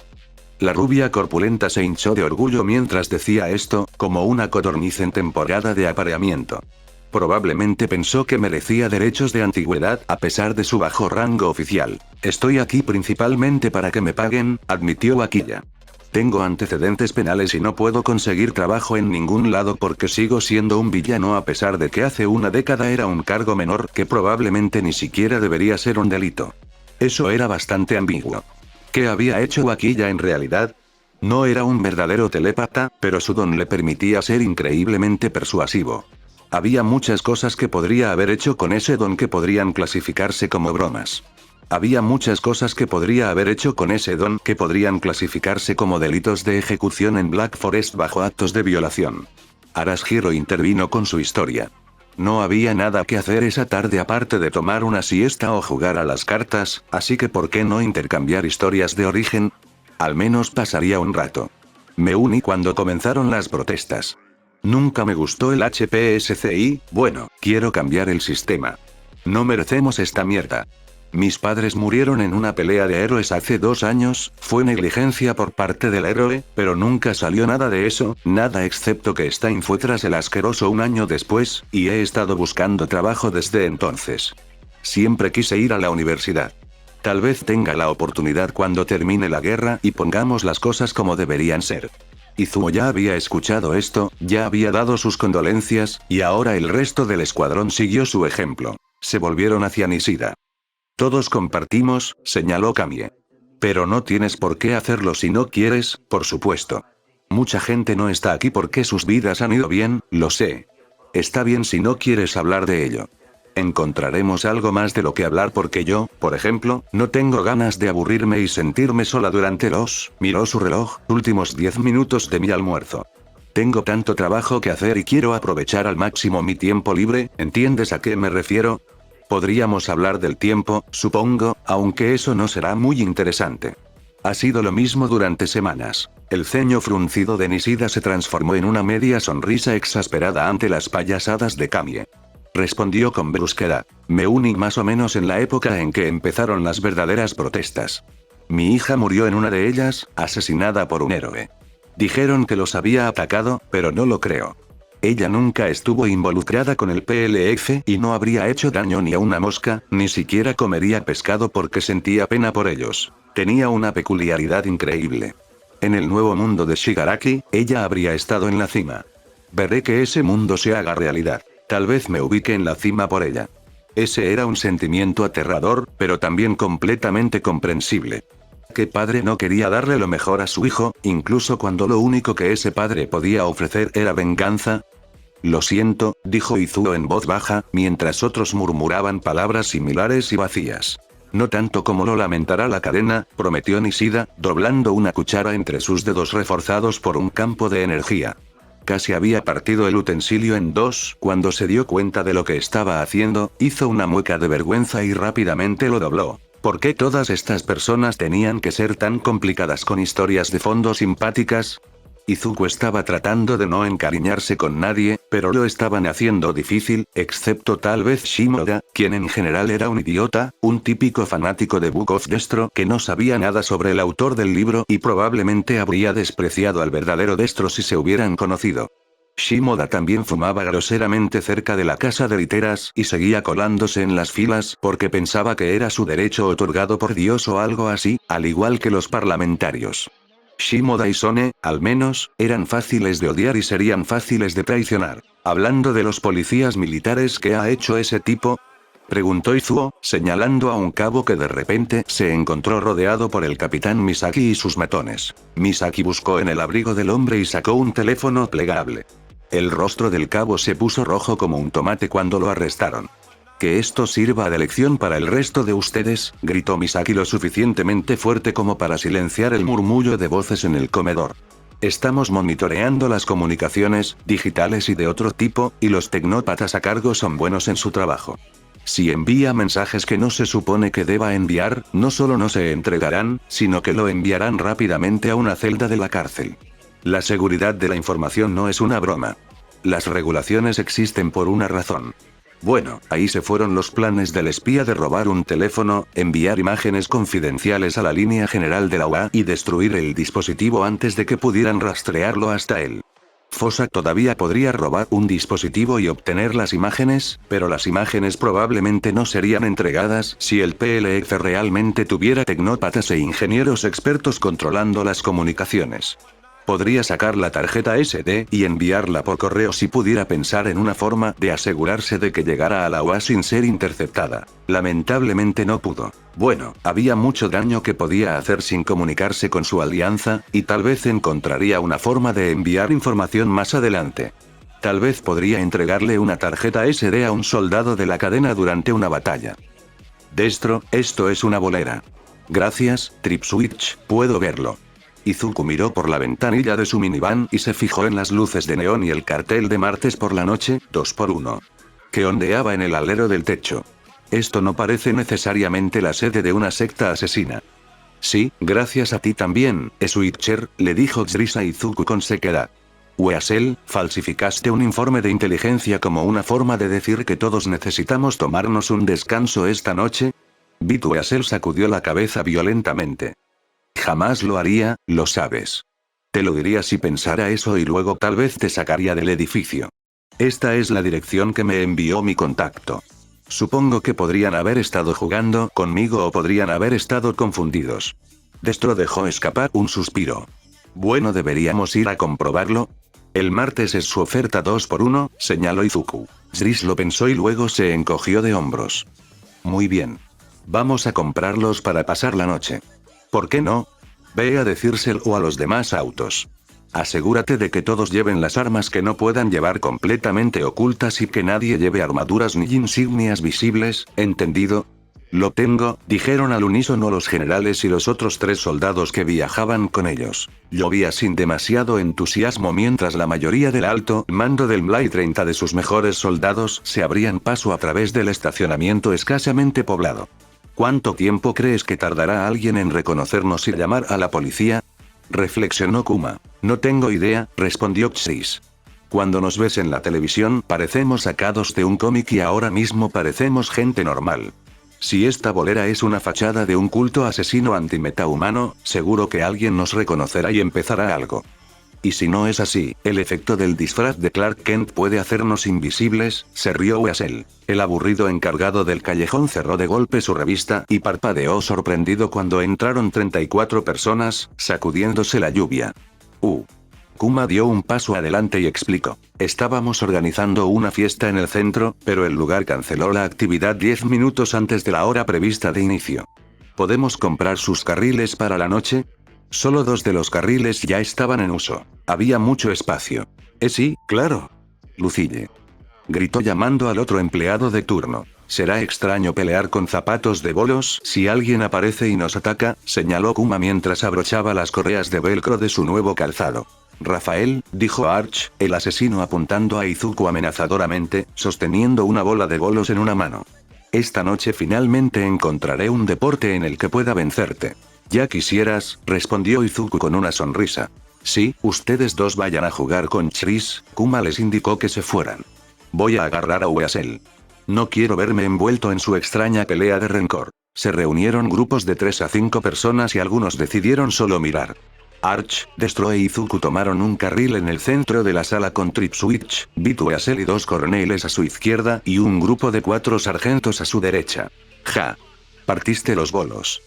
La rubia corpulenta se hinchó de orgullo mientras decía esto, como una codorniz en temporada de apareamiento. Probablemente pensó que merecía derechos de antigüedad a pesar de su bajo rango oficial. Estoy aquí principalmente para que me paguen, admitió Akiya. Tengo antecedentes penales y no puedo conseguir trabajo en ningún lado porque sigo siendo un villano a pesar de que hace una década era un cargo menor que probablemente ni siquiera debería ser un delito. Eso era bastante ambiguo. ¿Qué había hecho Akiya en realidad? No era un verdadero telépata, pero su don le permitía ser increíblemente persuasivo. Había muchas cosas que podría haber hecho con ese don que podrían clasificarse como bromas. Había muchas cosas que podría haber hecho con ese don que podrían clasificarse como delitos de ejecución en Black Forest bajo actos de violación. Arashiro intervino con su historia. No había nada que hacer esa tarde aparte de tomar una siesta o jugar a las cartas, así que ¿por qué no intercambiar historias de origen? Al menos pasaría un rato. Me uní cuando comenzaron las protestas. Nunca me gustó el HPSC y, bueno, quiero cambiar el sistema. No merecemos esta mierda. Mis padres murieron en una pelea de héroes hace 2 años, fue negligencia por parte del héroe, pero nunca salió nada de eso, nada excepto que Stein fue tras el asqueroso un año después, y he estado buscando trabajo desde entonces. Siempre quise ir a la universidad. Tal vez tenga la oportunidad cuando termine la guerra y pongamos las cosas como deberían ser. Izuo ya había escuchado esto, ya había dado sus condolencias, y ahora el resto del escuadrón siguió su ejemplo. Se volvieron hacia Nishida. Todos compartimos, señaló Kamie. Pero no tienes por qué hacerlo si no quieres, por supuesto. Mucha gente no está aquí porque sus vidas han ido bien, lo sé. Está bien si no quieres hablar de ello. Encontraremos algo más de lo que hablar porque yo, por ejemplo, no tengo ganas de aburrirme y sentirme sola durante miró su reloj, últimos 10 minutos de mi almuerzo. Tengo tanto trabajo que hacer y quiero aprovechar al máximo mi tiempo libre, ¿entiendes a qué me refiero? Podríamos hablar del tiempo, supongo, aunque eso no será muy interesante. Ha sido lo mismo durante semanas. El ceño fruncido de Nishida se transformó en una media sonrisa exasperada ante las payasadas de Kamie. Respondió con brusquedad. Me uní más o menos en la época en que empezaron las verdaderas protestas. Mi hija murió en una de ellas, asesinada por un héroe. Dijeron que los había atacado, pero no lo creo. Ella nunca estuvo involucrada con el PLF y no habría hecho daño ni a una mosca, ni siquiera comería pescado porque sentía pena por ellos. Tenía una peculiaridad increíble. En el nuevo mundo de Shigaraki, ella habría estado en la cima. Veré que ese mundo se haga realidad. Tal vez me ubique en la cima por ella. Ese era un sentimiento aterrador, pero también completamente comprensible. ¿Qué padre no quería darle lo mejor a su hijo, incluso cuando lo único que ese padre podía ofrecer era venganza? Lo siento, dijo Izuo en voz baja, mientras otros murmuraban palabras similares y vacías. No tanto como lo lamentará la cadena, prometió Nishida, doblando una cuchara entre sus dedos reforzados por un campo de energía. Casi había partido el utensilio en 2, cuando se dio cuenta de lo que estaba haciendo, hizo una mueca de vergüenza y rápidamente lo dobló. ¿Por qué todas estas personas tenían que ser tan complicadas con historias de fondo simpáticas? Izuku estaba tratando de no encariñarse con nadie, pero lo estaban haciendo difícil, excepto tal vez Shimoda, quien en general era un idiota, un típico fanático de Book of Destro que no sabía nada sobre el autor del libro y probablemente habría despreciado al verdadero Destro si se hubieran conocido. Shimoda también fumaba groseramente cerca de la casa de literas y seguía colándose en las filas porque pensaba que era su derecho otorgado por Dios o algo así, al igual que los parlamentarios. Shimoda y Sone, al menos, eran fáciles de odiar y serían fáciles de traicionar. Hablando de los policías militares que ha hecho ese tipo, preguntó Izuo, señalando a un cabo que de repente se encontró rodeado por el capitán Misaki y sus matones. Misaki buscó en el abrigo del hombre y sacó un teléfono plegable. El rostro del cabo se puso rojo como un tomate cuando lo arrestaron. Que esto sirva de lección para el resto de ustedes, gritó Misaki lo suficientemente fuerte como para silenciar el murmullo de voces en el comedor. Estamos monitoreando las comunicaciones, digitales y de otro tipo, y los tecnópatas a cargo son buenos en su trabajo. Si envía mensajes que no se supone que deba enviar, no solo no se entregarán, sino que lo enviarán rápidamente a una celda de la cárcel. La seguridad de la información no es una broma. Las regulaciones existen por una razón. Bueno, ahí se fueron los planes del espía de robar un teléfono, enviar imágenes confidenciales a la línea general de la UA y destruir el dispositivo antes de que pudieran rastrearlo hasta él. Fosa todavía podría robar un dispositivo y obtener las imágenes, pero las imágenes probablemente no serían entregadas si el PLF realmente tuviera tecnópatas e ingenieros expertos controlando las comunicaciones. Podría sacar la tarjeta SD y enviarla por correo si pudiera pensar en una forma de asegurarse de que llegara a la UA sin ser interceptada. Lamentablemente no pudo. Bueno, había mucho daño que podía hacer sin comunicarse con su alianza, y tal vez encontraría una forma de enviar información más adelante. Tal vez podría entregarle una tarjeta SD a un soldado de la cadena durante una batalla. Destro, esto es una bolera. Gracias, Tripswitch, puedo verlo. Izuku miró por la ventanilla de su minivan y se fijó en las luces de neón y el cartel de martes por la noche, 2x1. Que ondeaba en el alero del techo. Esto no parece necesariamente la sede de una secta asesina. Sí, gracias a ti también, Switcher, le dijo Xris a Izuku con sequedad. Weasel, falsificaste un informe de inteligencia como una forma de decir que todos necesitamos tomarnos un descanso esta noche. Weasel sacudió la cabeza violentamente. Jamás lo haría, lo sabes. Te lo diría si pensara eso y luego tal vez te sacaría del edificio. Esta es la dirección que me envió mi contacto. Supongo que podrían haber estado jugando conmigo o podrían haber estado confundidos. Destro dejó escapar un suspiro. Bueno, deberíamos ir a comprobarlo. El martes es su oferta 2x1, señaló Izuku. Xris lo pensó y luego se encogió de hombros. Muy bien. Vamos a comprarlos para pasar la noche. ¿Por qué no? Ve a decírselo a los demás autos. Asegúrate de que todos lleven las armas que no puedan llevar completamente ocultas y que nadie lleve armaduras ni insignias visibles, ¿entendido? Lo tengo, dijeron al unísono los generales y los otros 3 soldados que viajaban con ellos. Llovía sin demasiado entusiasmo mientras la mayoría del alto mando del MLA y 30 de sus mejores soldados se abrían paso a través del estacionamiento escasamente poblado. ¿Cuánto tiempo crees que tardará alguien en reconocernos y llamar a la policía? Reflexionó Kuma. No tengo idea, respondió Xris. Cuando nos ves en la televisión parecemos sacados de un cómic y ahora mismo parecemos gente normal. Si esta bolera es una fachada de un culto asesino antimetahumano, seguro que alguien nos reconocerá y empezará algo. Y si no es así, el efecto del disfraz de Clark Kent puede hacernos invisibles, se rió Weasel. El aburrido encargado del callejón cerró de golpe su revista y parpadeó sorprendido cuando entraron 34 personas, sacudiéndose la lluvia. Kuma dio un paso adelante y explicó. Estábamos organizando una fiesta en el centro, pero el lugar canceló la actividad 10 minutos antes de la hora prevista de inicio. ¿Podemos comprar sus carriles para la noche? Solo 2 de los carriles ya estaban en uso. Había mucho espacio. Sí, claro. Lucille. Gritó llamando al otro empleado de turno. Será extraño pelear con zapatos de bolos si alguien aparece y nos ataca, señaló Kuma mientras abrochaba las correas de velcro de su nuevo calzado. Rafael, dijo Arch, el asesino apuntando a Izuku amenazadoramente, sosteniendo una bola de bolos en una mano. Esta noche finalmente encontraré un deporte en el que pueda vencerte. Ya quisieras, respondió Izuku con una sonrisa. Sí, ustedes dos vayan a jugar con Chris, Kuma les indicó que se fueran. Voy a agarrar a Weasel. No quiero verme envuelto en su extraña pelea de rencor. Se reunieron grupos de 3 a 5 personas y algunos decidieron solo mirar. Arch, Destro e Izuku tomaron un carril en el centro de la sala con Trip Switch, Weasel y 2 coroneles a su izquierda y un grupo de 4 sargentos a su derecha. Ja. Partiste los bolos.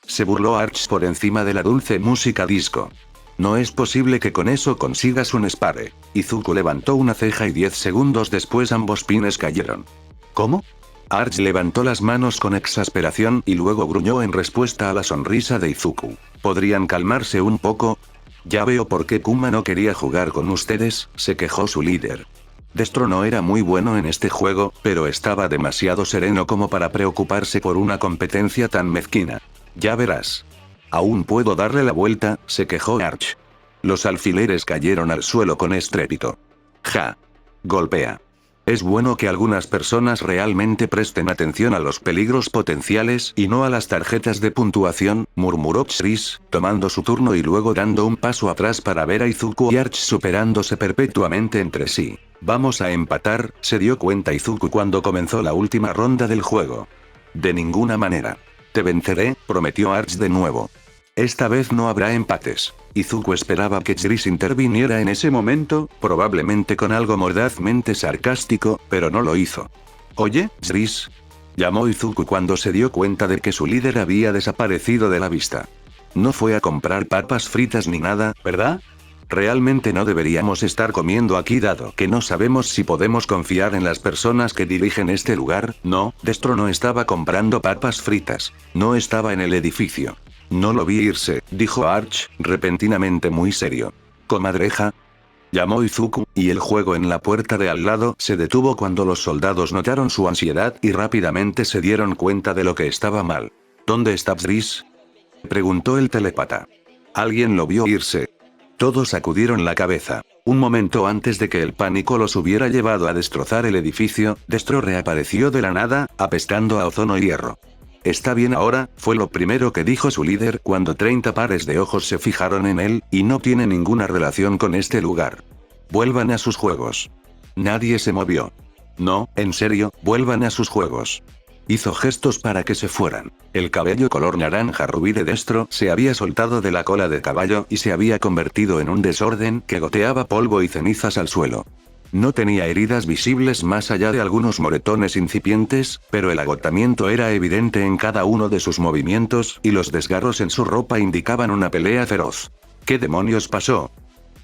Se burló Arch por encima de la dulce música disco. No es posible que con eso consigas un spare. Izuku levantó una ceja y 10 segundos después ambos pines cayeron. ¿Cómo? Arch levantó las manos con exasperación y luego gruñó en respuesta a la sonrisa de Izuku. ¿Podrían calmarse un poco? Ya veo por qué Kuma no quería jugar con ustedes, se quejó su líder. Destro no era muy bueno en este juego, pero estaba demasiado sereno como para preocuparse por una competencia tan mezquina. Ya verás. Aún puedo darle la vuelta, se quejó Arch. Los alfileres cayeron al suelo con estrépito. Ja. Golpea. Es bueno que algunas personas realmente presten atención a los peligros potenciales y no a las tarjetas de puntuación, murmuró Chris, tomando su turno y luego dando un paso atrás para ver a Izuku y Arch superándose perpetuamente entre sí. Vamos a empatar, se dio cuenta Izuku cuando comenzó la última ronda del juego. De ninguna manera. Te venceré, prometió Arch de nuevo. Esta vez no habrá empates. Izuku esperaba que Chris interviniera en ese momento, probablemente con algo mordazmente sarcástico, pero no lo hizo. Oye, Chris. Llamó Izuku cuando se dio cuenta de que su líder había desaparecido de la vista. No fue a comprar papas fritas ni nada, ¿verdad? Realmente no deberíamos estar comiendo aquí dado que no sabemos si podemos confiar en las personas que dirigen este lugar, ¿no? Destro no estaba comprando papas fritas. No estaba en el edificio. No lo vi irse, dijo Arch, repentinamente muy serio. ¿Comadreja? Llamó Izuku, y el juego en la puerta de al lado se detuvo cuando los soldados notaron su ansiedad y rápidamente se dieron cuenta de lo que estaba mal. ¿Dónde está Chris? Preguntó el telépata. Alguien lo vio irse. Todos sacudieron la cabeza. Un momento antes de que el pánico los hubiera llevado a destrozar el edificio, Destro reapareció de la nada, apestando a ozono y hierro. ¿Está bien ahora?, fue lo primero que dijo su líder cuando 30 pares de ojos se fijaron en él, y no tiene ninguna relación con este lugar. Vuelvan a sus juegos. Nadie se movió. No, en serio, vuelvan a sus juegos. Hizo gestos para que se fueran. El cabello color naranja rubí de Destro se había soltado de la cola de caballo y se había convertido en un desorden que goteaba polvo y cenizas al suelo. No tenía heridas visibles más allá de algunos moretones incipientes, pero el agotamiento era evidente en cada uno de sus movimientos y los desgarros en su ropa indicaban una pelea feroz. ¿Qué demonios pasó?,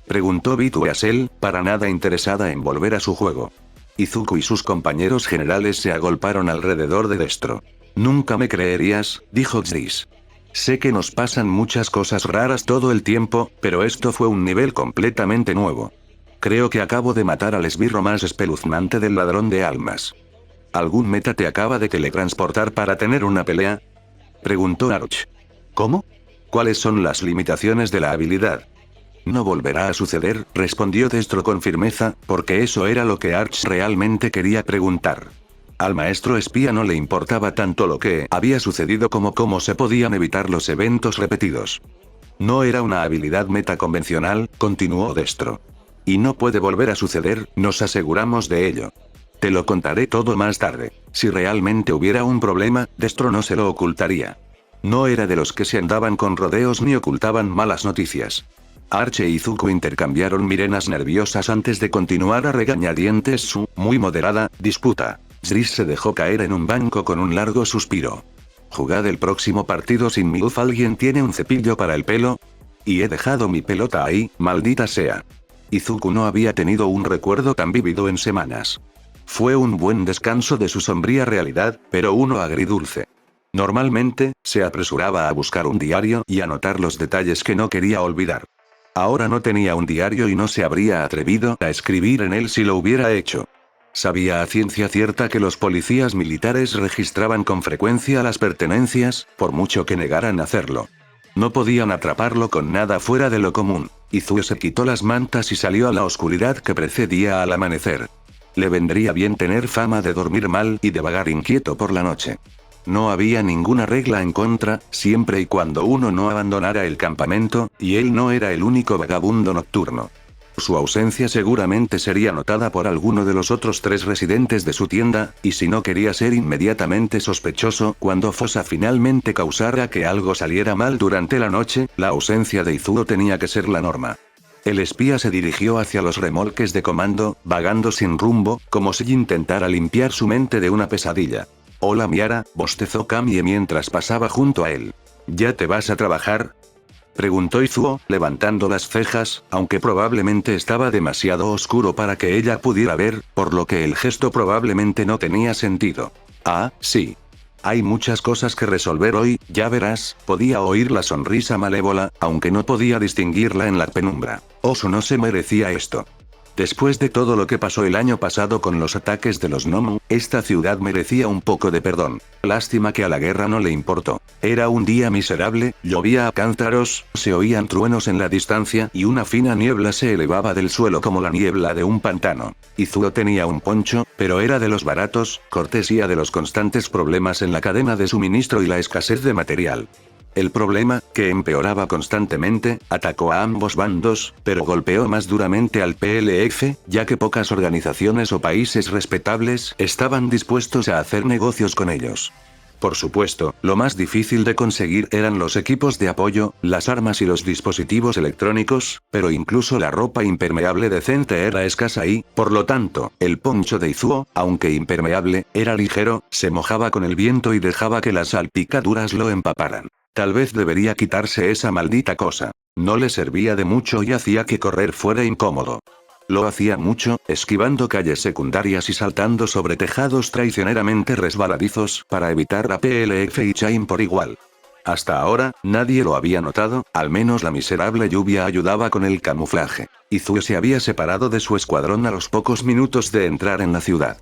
preguntó Weasel, para nada interesada en volver a su juego. Izuku y sus compañeros generales se agolparon alrededor de Destro. Nunca me creerías, dijo Chris. Sé que nos pasan muchas cosas raras todo el tiempo, pero esto fue un nivel completamente nuevo. Creo que acabo de matar al esbirro más espeluznante del ladrón de almas. ¿Algún meta te acaba de teletransportar para tener una pelea?, preguntó Arch. ¿Cómo? ¿Cuáles son las limitaciones de la habilidad? No volverá a suceder, respondió Destro con firmeza, porque eso era lo que Arch realmente quería preguntar. Al maestro espía no le importaba tanto lo que había sucedido como cómo se podían evitar los eventos repetidos. No era una habilidad meta convencional, continuó Destro. Y no puede volver a suceder, nos aseguramos de ello. Te lo contaré todo más tarde. Si realmente hubiera un problema, Destro no se lo ocultaría. No era de los que se andaban con rodeos ni ocultaban malas noticias. Arch e Izuku intercambiaron mirenas nerviosas antes de continuar a regañadientes su, muy moderada, disputa. Chris se dejó caer en un banco con un largo suspiro. Jugad el próximo partido sin mi. ¿Alguien tiene un cepillo para el pelo? Y he dejado mi pelota ahí, maldita sea. Izuku no había tenido un recuerdo tan vívido en semanas. Fue un buen descanso de su sombría realidad, pero uno agridulce. Normalmente, se apresuraba a buscar un diario y anotar los detalles que no quería olvidar. Ahora no tenía un diario y no se habría atrevido a escribir en él si lo hubiera hecho. Sabía a ciencia cierta que los policías militares registraban con frecuencia las pertenencias, por mucho que negaran hacerlo. No podían atraparlo con nada fuera de lo común. Izuku se quitó las mantas y salió a la oscuridad que precedía al amanecer. Le vendría bien tener fama de dormir mal y de vagar inquieto por la noche. No había ninguna regla en contra, siempre y cuando uno no abandonara el campamento, y él no era el único vagabundo nocturno. Su ausencia seguramente sería notada por alguno de los otros 3 residentes de su tienda, y si no quería ser inmediatamente sospechoso cuando Fosa finalmente causara que algo saliera mal durante la noche, la ausencia de Izuo tenía que ser la norma. El espía se dirigió hacia los remolques de comando, vagando sin rumbo, como si intentara limpiar su mente de una pesadilla. «Hola Miara», bostezó Kamie mientras pasaba junto a él. «¿Ya te vas a trabajar?», preguntó Izuo, levantando las cejas, aunque probablemente estaba demasiado oscuro para que ella pudiera ver, por lo que el gesto probablemente no tenía sentido. «Ah, sí. Hay muchas cosas que resolver hoy, ya verás», podía oír la sonrisa malévola, aunque no podía distinguirla en la penumbra. Osu no se merecía esto. Después de todo lo que pasó el año pasado con los ataques de los Nomu, esta ciudad merecía un poco de perdón. Lástima que a la guerra no le importó. Era un día miserable, llovía a cántaros, se oían truenos en la distancia y una fina niebla se elevaba del suelo como la niebla de un pantano. Izuo tenía un poncho, pero era de los baratos, cortesía de los constantes problemas en la cadena de suministro y la escasez de material. El problema, que empeoraba constantemente, atacó a ambos bandos, pero golpeó más duramente al PLF, ya que pocas organizaciones o países respetables estaban dispuestos a hacer negocios con ellos. Por supuesto, lo más difícil de conseguir eran los equipos de apoyo, las armas y los dispositivos electrónicos, pero incluso la ropa impermeable decente era escasa y, por lo tanto, el poncho de Izuo, aunque impermeable, era ligero, se mojaba con el viento y dejaba que las salpicaduras lo empaparan. Tal vez debería quitarse esa maldita cosa. No le servía de mucho y hacía que correr fuera incómodo. Lo hacía mucho, esquivando calles secundarias y saltando sobre tejados traicioneramente resbaladizos para evitar a PLF y Chain por igual. Hasta ahora, nadie lo había notado, al menos la miserable lluvia ayudaba con el camuflaje. Izuo se había separado de su escuadrón a los pocos minutos de entrar en la ciudad.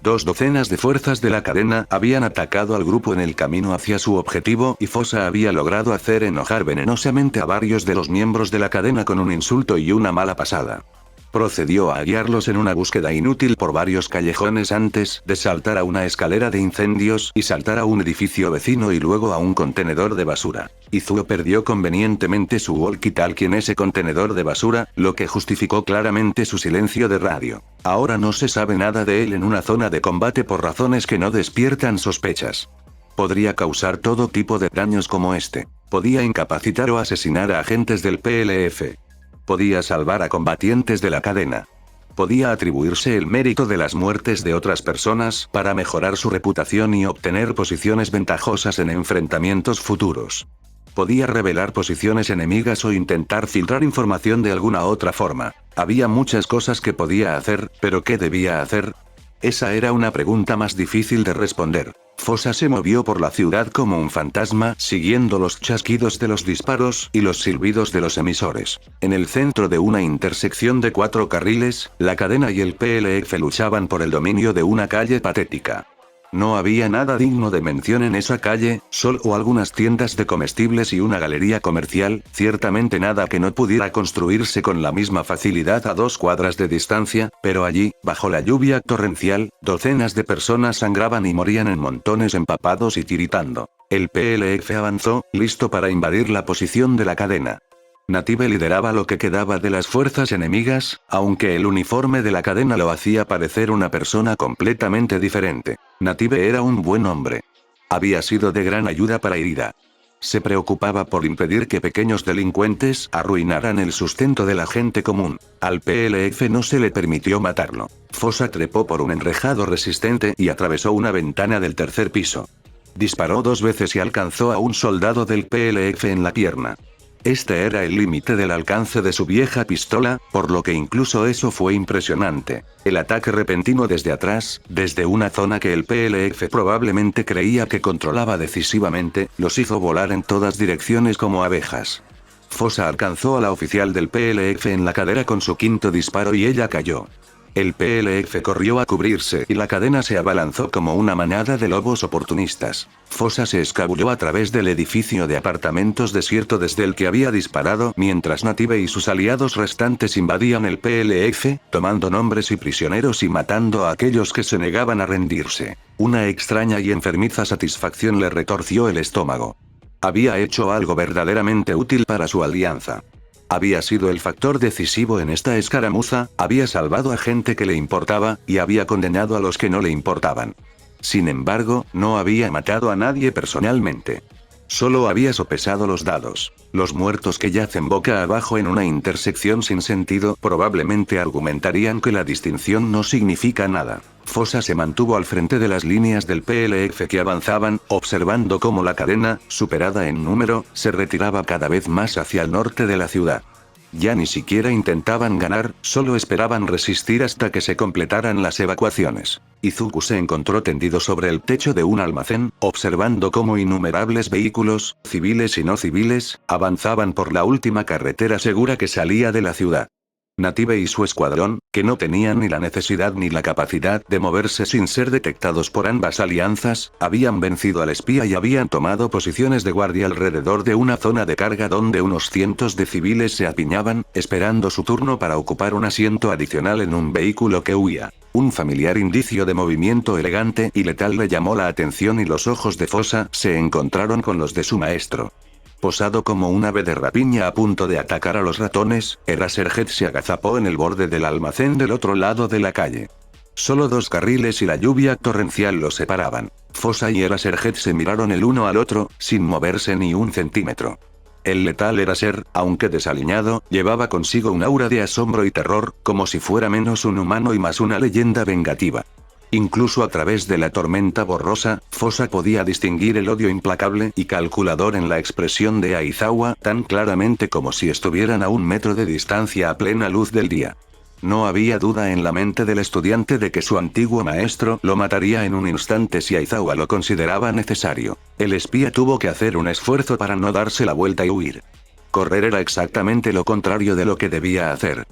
2 docenas de fuerzas de la cadena habían atacado al grupo en el camino hacia su objetivo y Fosa había logrado hacer enojar venenosamente a varios de los miembros de la cadena con un insulto y una mala pasada. Procedió a guiarlos en una búsqueda inútil por varios callejones antes de saltar a una escalera de incendios y saltar a un edificio vecino y luego a un contenedor de basura. Izuo perdió convenientemente su walkie-talkie en ese contenedor de basura, lo que justificó claramente su silencio de radio. Ahora no se sabe nada de él en una zona de combate por razones que no despiertan sospechas. Podría causar todo tipo de daños como este. Podía incapacitar o asesinar a agentes del PLF. Podía salvar a combatientes de la cadena. Podía atribuirse el mérito de las muertes de otras personas para mejorar su reputación y obtener posiciones ventajosas en enfrentamientos futuros. Podía revelar posiciones enemigas o intentar filtrar información de alguna otra forma. Había muchas cosas que podía hacer, pero ¿qué debía hacer? Esa era una pregunta más difícil de responder. Fosa se movió por la ciudad como un fantasma, siguiendo los chasquidos de los disparos y los silbidos de los emisores. En el centro de una intersección de 4 carriles, la cadena y el PLF luchaban por el dominio de una calle patética. No había nada digno de mención en esa calle, solo algunas tiendas de comestibles y una galería comercial, ciertamente nada que no pudiera construirse con la misma facilidad a 2 cuadras de distancia, pero allí, bajo la lluvia torrencial, docenas de personas sangraban y morían en montones empapados y tiritando. El PLF avanzó, listo para invadir la posición de la cadena. Native lideraba lo que quedaba de las fuerzas enemigas, aunque el uniforme de la cadena lo hacía parecer una persona completamente diferente. Native era un buen hombre. Había sido de gran ayuda para Irida. Se preocupaba por impedir que pequeños delincuentes arruinaran el sustento de la gente común. Al PLF no se le permitió matarlo. Fosa trepó por un enrejado resistente y atravesó una ventana del 3er piso. Disparó 2 veces y alcanzó a un soldado del PLF en la pierna. Este era el límite del alcance de su vieja pistola, por lo que incluso eso fue impresionante. El ataque repentino desde atrás, desde una zona que el PLF probablemente creía que controlaba decisivamente, los hizo volar en todas direcciones como abejas. Fosa alcanzó a la oficial del PLF en la cadera con su 5.º disparo y ella cayó. El PLF corrió a cubrirse y la cadena se abalanzó como una manada de lobos oportunistas. Fosa se escabulló a través del edificio de apartamentos desierto desde el que había disparado mientras Native y sus aliados restantes invadían el PLF, tomando nombres y prisioneros y matando a aquellos que se negaban a rendirse. Una extraña y enfermiza satisfacción le retorció el estómago. Había hecho algo verdaderamente útil para su alianza. Había sido el factor decisivo en esta escaramuza, había salvado a gente que le importaba, y había condenado a los que no le importaban. Sin embargo, no había matado a nadie personalmente. Solo había sopesado los dados. Los muertos que yacen boca abajo en una intersección sin sentido probablemente argumentarían que la distinción no significa nada. Fosa se mantuvo al frente de las líneas del PLF que avanzaban, observando cómo la cadena, superada en número, se retiraba cada vez más hacia el norte de la ciudad. Ya ni siquiera intentaban ganar, solo esperaban resistir hasta que se completaran las evacuaciones. Izuku se encontró tendido sobre el techo de un almacén, observando cómo innumerables vehículos, civiles y no civiles, avanzaban por la última carretera segura que salía de la ciudad. Native y su escuadrón, que no tenían ni la necesidad ni la capacidad de moverse sin ser detectados por ambas alianzas, habían vencido al espía y habían tomado posiciones de guardia alrededor de una zona de carga donde unos cientos de civiles se apiñaban, esperando su turno para ocupar un asiento adicional en un vehículo que huía. Un familiar indicio de movimiento elegante y letal le llamó la atención y los ojos de Fosa se encontraron con los de su maestro. Posado como un ave de rapiña a punto de atacar a los ratones, Eraserhead se agazapó en el borde del almacén del otro lado de la calle. Solo 2 carriles y la lluvia torrencial los separaban. Fosa y Eraserhead se miraron el uno al otro, sin moverse ni un centímetro. El letal Eraser, aunque desaliñado, llevaba consigo un aura de asombro y terror, como si fuera menos un humano y más una leyenda vengativa. Incluso a través de la tormenta borrosa, Fosa podía distinguir el odio implacable y calculador en la expresión de Aizawa tan claramente como si estuvieran a 1 metro de distancia a plena luz del día. No había duda en la mente del estudiante de que su antiguo maestro lo mataría en un instante si Aizawa lo consideraba necesario. El espía tuvo que hacer un esfuerzo para no darse la vuelta y huir. Correr era exactamente lo contrario de lo que debía hacer.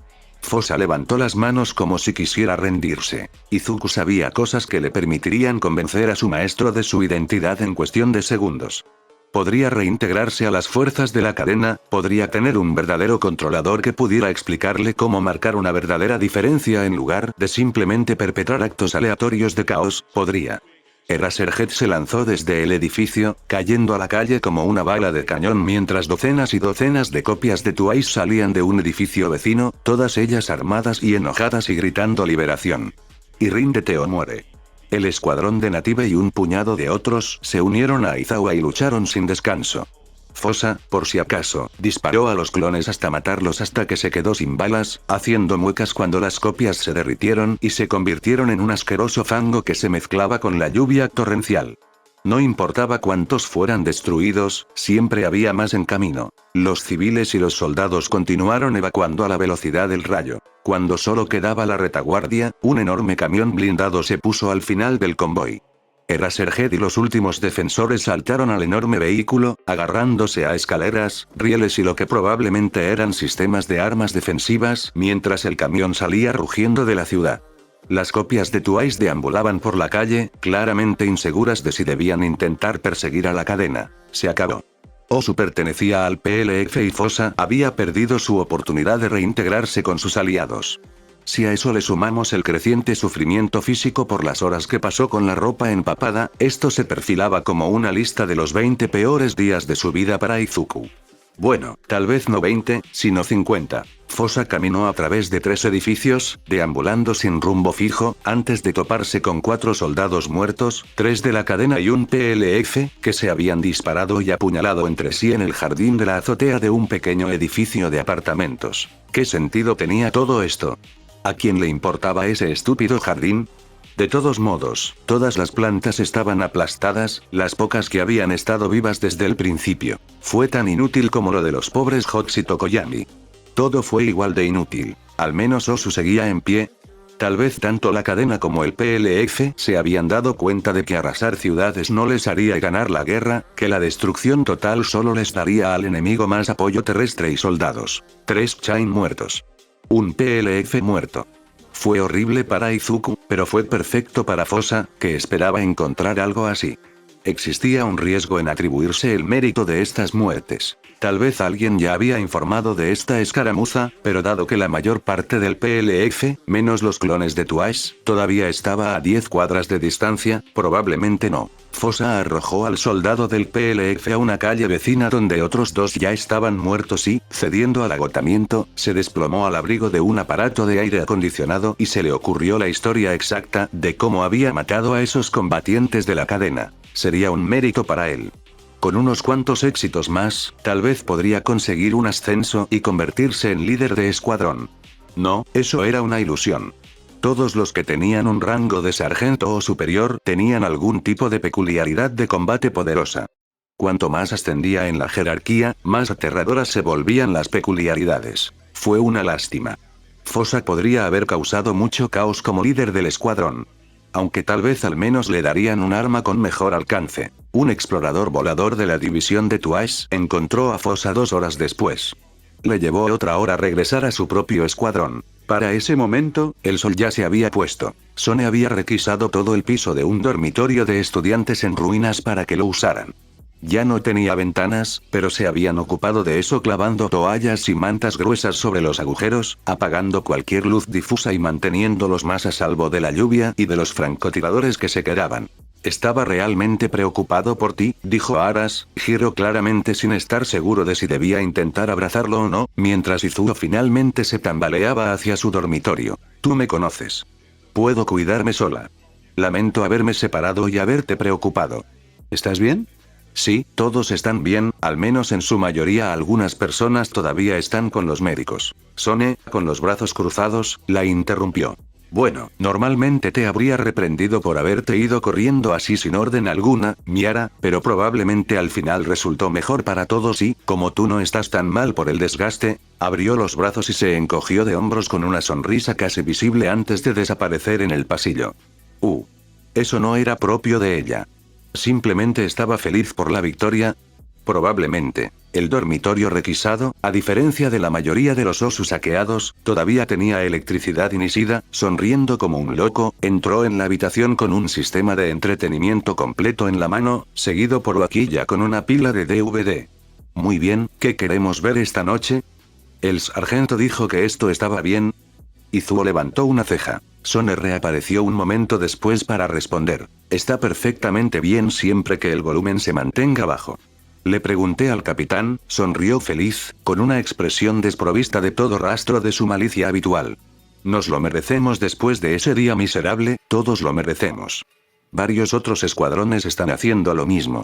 Fosa levantó las manos como si quisiera rendirse. Izuku sabía cosas que le permitirían convencer a su maestro de su identidad en cuestión de segundos. Podría reintegrarse a las fuerzas de la cadena, podría tener un verdadero controlador que pudiera explicarle cómo marcar una verdadera diferencia en lugar de simplemente perpetrar actos aleatorios de caos, podría. Eraserhead se lanzó desde el edificio, cayendo a la calle como una bala de cañón mientras docenas y docenas de copias de Twice salían de un edificio vecino, todas ellas armadas y enojadas y gritando liberación. Y ríndete o muere. El escuadrón de Native y un puñado de otros se unieron a Aizawa y lucharon sin descanso. Fosa, por si acaso, disparó a los clones hasta matarlos hasta que se quedó sin balas, haciendo muecas cuando las copias se derritieron y se convirtieron en un asqueroso fango que se mezclaba con la lluvia torrencial. No importaba cuántos fueran destruidos, siempre había más en camino. Los civiles y los soldados continuaron evacuando a la velocidad del rayo. Cuando solo quedaba la retaguardia, un enorme camión blindado se puso al final del convoy. Eraserhead y los últimos defensores saltaron al enorme vehículo, agarrándose a escaleras, rieles y lo que probablemente eran sistemas de armas defensivas, mientras el camión salía rugiendo de la ciudad. Las copias de Twice deambulaban por la calle, claramente inseguras de si debían intentar perseguir a la cadena. Se acabó. Osu pertenecía al PLF y Fosa había perdido su oportunidad de reintegrarse con sus aliados. Si a eso le sumamos el creciente sufrimiento físico por las horas que pasó con la ropa empapada, esto se perfilaba como una lista de los 20 peores días de su vida para Izuku. Bueno, tal vez no 20, sino 50. Fosa caminó a través de 3 edificios, deambulando sin rumbo fijo, antes de toparse con 4 soldados muertos, 3 de la cadena y un PLF, que se habían disparado y apuñalado entre sí en el jardín de la azotea de un pequeño edificio de apartamentos. ¿Qué sentido tenía todo esto? ¿A quién le importaba ese estúpido jardín? De todos modos, todas las plantas estaban aplastadas, las pocas que habían estado vivas desde el principio. Fue tan inútil como lo de los pobres Hots y Tokoyami. Todo fue igual de inútil. Al menos Osu seguía en pie. Tal vez tanto la cadena como el PLF se habían dado cuenta de que arrasar ciudades no les haría ganar la guerra, que la destrucción total solo les daría al enemigo más apoyo terrestre y soldados. 3 Chain muertos. Un PLF muerto. Fue horrible para Izuku, pero fue perfecto para Fosa, que esperaba encontrar algo así. Existía un riesgo en atribuirse el mérito de estas muertes. Tal vez alguien ya había informado de esta escaramuza, pero dado que la mayor parte del PLF, menos los clones de Twice, todavía estaba a 10 cuadras de distancia, probablemente no. Fosa arrojó al soldado del PLF a una calle vecina donde otros dos ya estaban muertos y, cediendo al agotamiento, se desplomó al abrigo de un aparato de aire acondicionado y se le ocurrió la historia exacta de cómo había matado a esos combatientes de la cadena. Sería un mérito para él. Con unos cuantos éxitos más, tal vez podría conseguir un ascenso y convertirse en líder de escuadrón. No, eso era una ilusión. Todos los que tenían un rango de sargento o superior tenían algún tipo de peculiaridad de combate poderosa. Cuanto más ascendía en la jerarquía, más aterradoras se volvían las peculiaridades. Fue una lástima. Fosa podría haber causado mucho caos como líder del escuadrón. Aunque tal vez al menos le darían un arma con mejor alcance. Un explorador volador de la división de Twice encontró a Fosa 2 horas después. Le llevó otra hora regresar a su propio escuadrón. Para ese momento, el sol ya se había puesto. Sone había requisado todo el piso de un dormitorio de estudiantes en ruinas para que lo usaran. Ya no tenía ventanas, pero se habían ocupado de eso clavando toallas y mantas gruesas sobre los agujeros, apagando cualquier luz difusa y manteniéndolos más a salvo de la lluvia y de los francotiradores que se quedaban. Estaba realmente preocupado por ti, dijo Aras, giró claramente sin estar seguro de si debía intentar abrazarlo o no, mientras Izuo finalmente se tambaleaba hacia su dormitorio. Tú me conoces. Puedo cuidarme sola. Lamento haberme separado y haberte preocupado. ¿Estás bien? Sí, todos están bien, al menos en su mayoría. Algunas personas todavía están con los médicos. Sone, con los brazos cruzados, la interrumpió. Bueno, normalmente te habría reprendido por haberte ido corriendo así sin orden alguna, Miara, pero probablemente al final resultó mejor para todos y, como tú no estás tan mal por el desgaste, abrió los brazos y se encogió de hombros con una sonrisa casi visible antes de desaparecer en el pasillo. Eso no era propio de ella. ¿Simplemente estaba feliz por la victoria? Probablemente. El dormitorio requisado, a diferencia de la mayoría de los Osu saqueados, todavía tenía electricidad y Nishida, sonriendo como un loco, entró en la habitación con un sistema de entretenimiento completo en la mano, seguido por Wakilla con una pila de DVD. Muy bien, ¿qué queremos ver esta noche? El sargento dijo que esto estaba bien. Izuo levantó una ceja. Sone reapareció un momento después para responder. Está perfectamente bien siempre que el volumen se mantenga bajo. Le pregunté al capitán, sonrió feliz, con una expresión desprovista de todo rastro de su malicia habitual. Nos lo merecemos después de ese día miserable, todos lo merecemos. Varios otros escuadrones están haciendo lo mismo.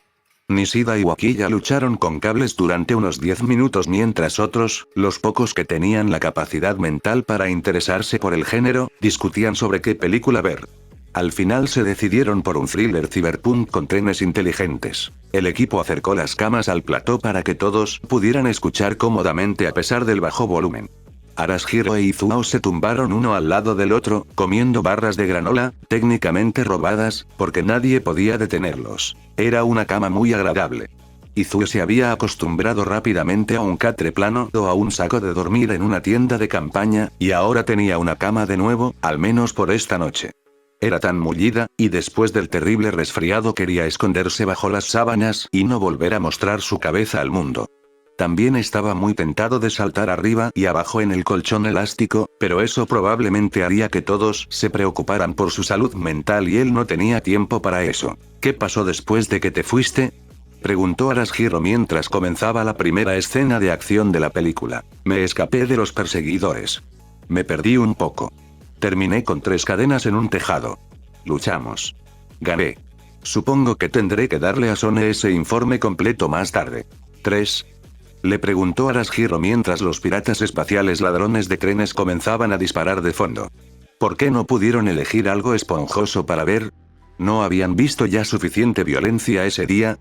Nishida y Wakilla lucharon con cables durante unos 10 minutos mientras otros, los pocos que tenían la capacidad mental para interesarse por el género, discutían sobre qué película ver. Al final se decidieron por un thriller cyberpunk con trenes inteligentes. El equipo acercó las camas al plató para que todos pudieran escuchar cómodamente a pesar del bajo volumen. Arashiro e Izuo se tumbaron uno al lado del otro, comiendo barras de granola, técnicamente robadas, porque nadie podía detenerlos. Era una cama muy agradable. Izuo se había acostumbrado rápidamente a un catre plano o a un saco de dormir en una tienda de campaña, y ahora tenía una cama de nuevo, al menos por esta noche. Era tan mullida, y después del terrible resfriado quería esconderse bajo las sábanas y no volver a mostrar su cabeza al mundo. También estaba muy tentado de saltar arriba y abajo en el colchón elástico, pero eso probablemente haría que todos se preocuparan por su salud mental y él no tenía tiempo para eso. ¿Qué pasó después de que te fuiste?, preguntó Arashiro mientras comenzaba la primera escena de acción de la película. Me escapé de los perseguidores. Me perdí un poco. Terminé con 3 cadenas en un tejado. Luchamos. Gané. Supongo que tendré que darle a Sone ese informe completo más tarde. 3. Le preguntó Arashiro mientras los piratas espaciales ladrones de trenes comenzaban a disparar de fondo. ¿Por qué no pudieron elegir algo esponjoso para ver? ¿No habían visto ya suficiente violencia ese día?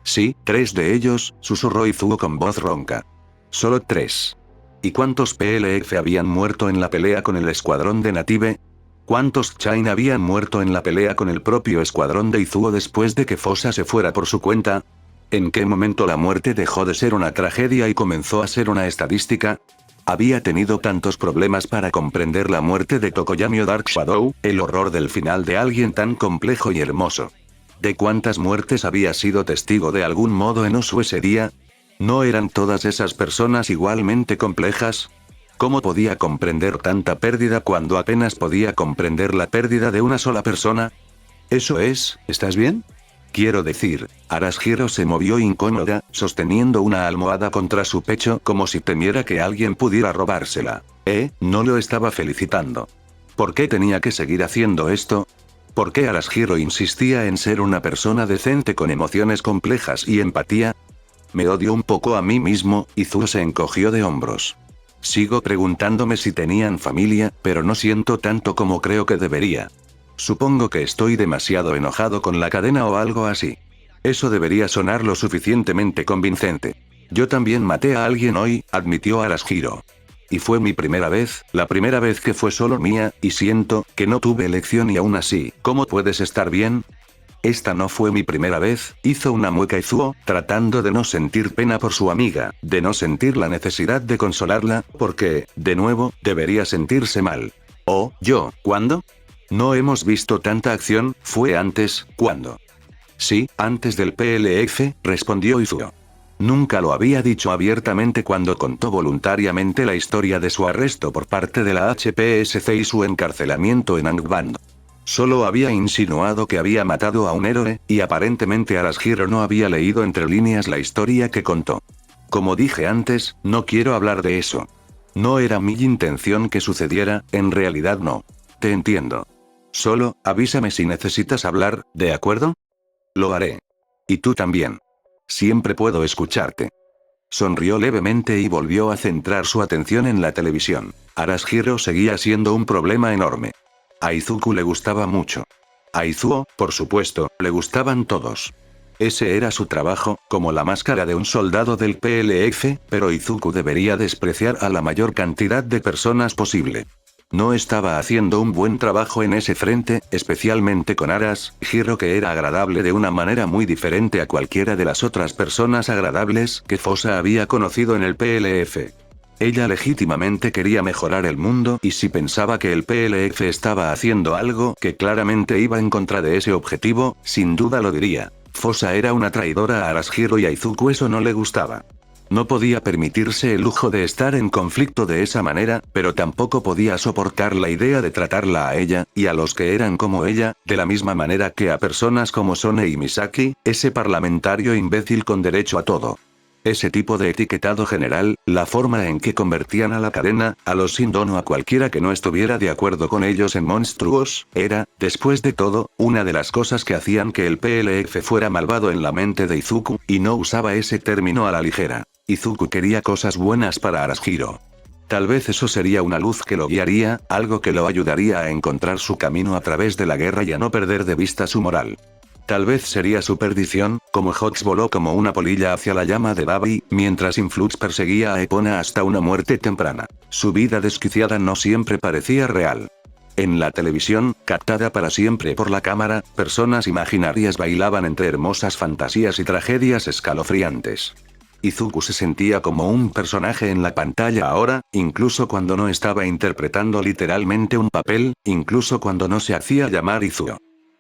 Sí, 3 de ellos, susurró Izuo con voz ronca. Solo 3. ¿Y cuántos PLF habían muerto en la pelea con el escuadrón de Native? ¿Cuántos Chain habían muerto en la pelea con el propio escuadrón de Izuo después de que Fosa se fuera por su cuenta? ¿En qué momento la muerte dejó de ser una tragedia y comenzó a ser una estadística? Había tenido tantos problemas para comprender la muerte de Tokoyami o Dark Shadow, el horror del final de alguien tan complejo y hermoso. ¿De cuántas muertes había sido testigo de algún modo en Osu ese día? ¿No eran todas esas personas igualmente complejas? ¿Cómo podía comprender tanta pérdida cuando apenas podía comprender la pérdida de una sola persona? Eso es, ¿estás bien? Quiero decir, Arashiro se movió incómoda, sosteniendo una almohada contra su pecho como si temiera que alguien pudiera robársela. No lo estaba felicitando. ¿Por qué tenía que seguir haciendo esto? ¿Por qué Arashiro insistía en ser una persona decente con emociones complejas y empatía? Me odio un poco a mí mismo, Izuo se encogió de hombros. Sigo preguntándome si tenían familia, pero no siento tanto como creo que debería. Supongo que estoy demasiado enojado con la cadena o algo así. Eso debería sonar lo suficientemente convincente. Yo también maté a alguien hoy, admitió Arashiro. Y fue mi primera vez, la primera vez que fue solo mía, y siento que no tuve elección y aún así, ¿cómo puedes estar bien? Esta no fue mi primera vez, hizo una mueca Izuo, tratando de no sentir pena por su amiga, de no sentir la necesidad de consolarla, porque, de nuevo, debería sentirse mal. ¿Oh, yo, cuándo? No hemos visto tanta acción, ¿fue antes, cuándo? Sí, antes del PLF, respondió Izuo. Nunca lo había dicho abiertamente cuando contó voluntariamente la historia de su arresto por parte de la HPSC y su encarcelamiento en Angband. Solo había insinuado que había matado a un héroe, y aparentemente Arashiro no había leído entre líneas la historia que contó. Como dije antes, no quiero hablar de eso. No era mi intención que sucediera, en realidad no. Te entiendo. Solo, avísame si necesitas hablar, ¿de acuerdo? Lo haré. Y tú también. Siempre puedo escucharte. Sonrió levemente y volvió a centrar su atención en la televisión. Arashiro seguía siendo un problema enorme. A Izuku le gustaba mucho. A Izuo, por supuesto, le gustaban todos. Ese era su trabajo, como la máscara de un soldado del PLF, pero Izuku debería despreciar a la mayor cantidad de personas posible. No estaba haciendo un buen trabajo en ese frente, especialmente con Arashiro, que era agradable de una manera muy diferente a cualquiera de las otras personas agradables que Fosa había conocido en el PLF. Ella legítimamente quería mejorar el mundo y si pensaba que el PLF estaba haciendo algo que claramente iba en contra de ese objetivo, sin duda lo diría. Fosa era una traidora a Arashiro y a Izuku eso no le gustaba. No podía permitirse el lujo de estar en conflicto de esa manera, pero tampoco podía soportar la idea de tratarla a ella, y a los que eran como ella, de la misma manera que a personas como Sone y Misaki, ese parlamentario imbécil con derecho a todo. Ese tipo de etiquetado general, la forma en que convertían a la cadena, a los Shindon o a cualquiera que no estuviera de acuerdo con ellos en monstruos, era, después de todo, una de las cosas que hacían que el PLF fuera malvado en la mente de Izuku, y no usaba ese término a la ligera. Izuku quería cosas buenas para Arashiro. Tal vez eso sería una luz que lo guiaría, algo que lo ayudaría a encontrar su camino a través de la guerra y a no perder de vista su moral. Tal vez sería su perdición, como Hawks voló como una polilla hacia la llama de Babi, mientras Influx perseguía a Epona hasta una muerte temprana. Su vida desquiciada no siempre parecía real. En la televisión, captada para siempre por la cámara, personas imaginarias bailaban entre hermosas fantasías y tragedias escalofriantes. Izuku se sentía como un personaje en la pantalla ahora, incluso cuando no estaba interpretando literalmente un papel, incluso cuando no se hacía llamar Izuo.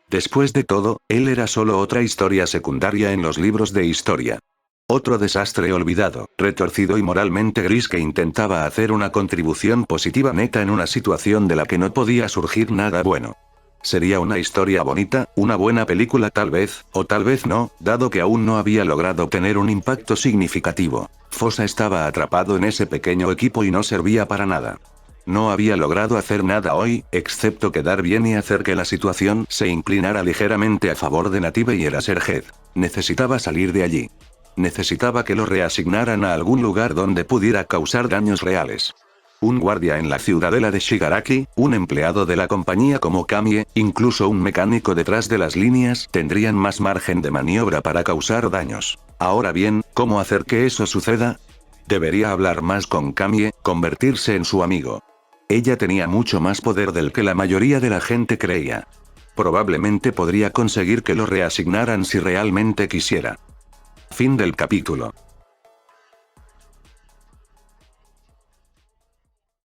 Después de todo, él era solo otra historia secundaria en los libros de historia. Otro desastre olvidado, retorcido y moralmente gris que intentaba hacer una contribución positiva neta en una situación de la que no podía surgir nada bueno. Sería una historia bonita, una buena película tal vez, o tal vez no, dado que aún no había logrado tener un impacto significativo. Fosa estaba atrapado en ese pequeño equipo y no servía para nada. No había logrado hacer nada hoy, excepto quedar bien y hacer que la situación se inclinara ligeramente a favor de Native y Eraserhead. Necesitaba salir de allí. Necesitaba que lo reasignaran a algún lugar donde pudiera causar daños reales. Un guardia en la ciudadela de Shigaraki, un empleado de la compañía como Kamie, incluso un mecánico detrás de las líneas tendrían más margen de maniobra para causar daños. Ahora bien, ¿cómo hacer que eso suceda? Debería hablar más con Kamie, convertirse en su amigo. Ella tenía mucho más poder del que la mayoría de la gente creía. Probablemente podría conseguir que lo reasignaran si realmente quisiera. Fin del capítulo.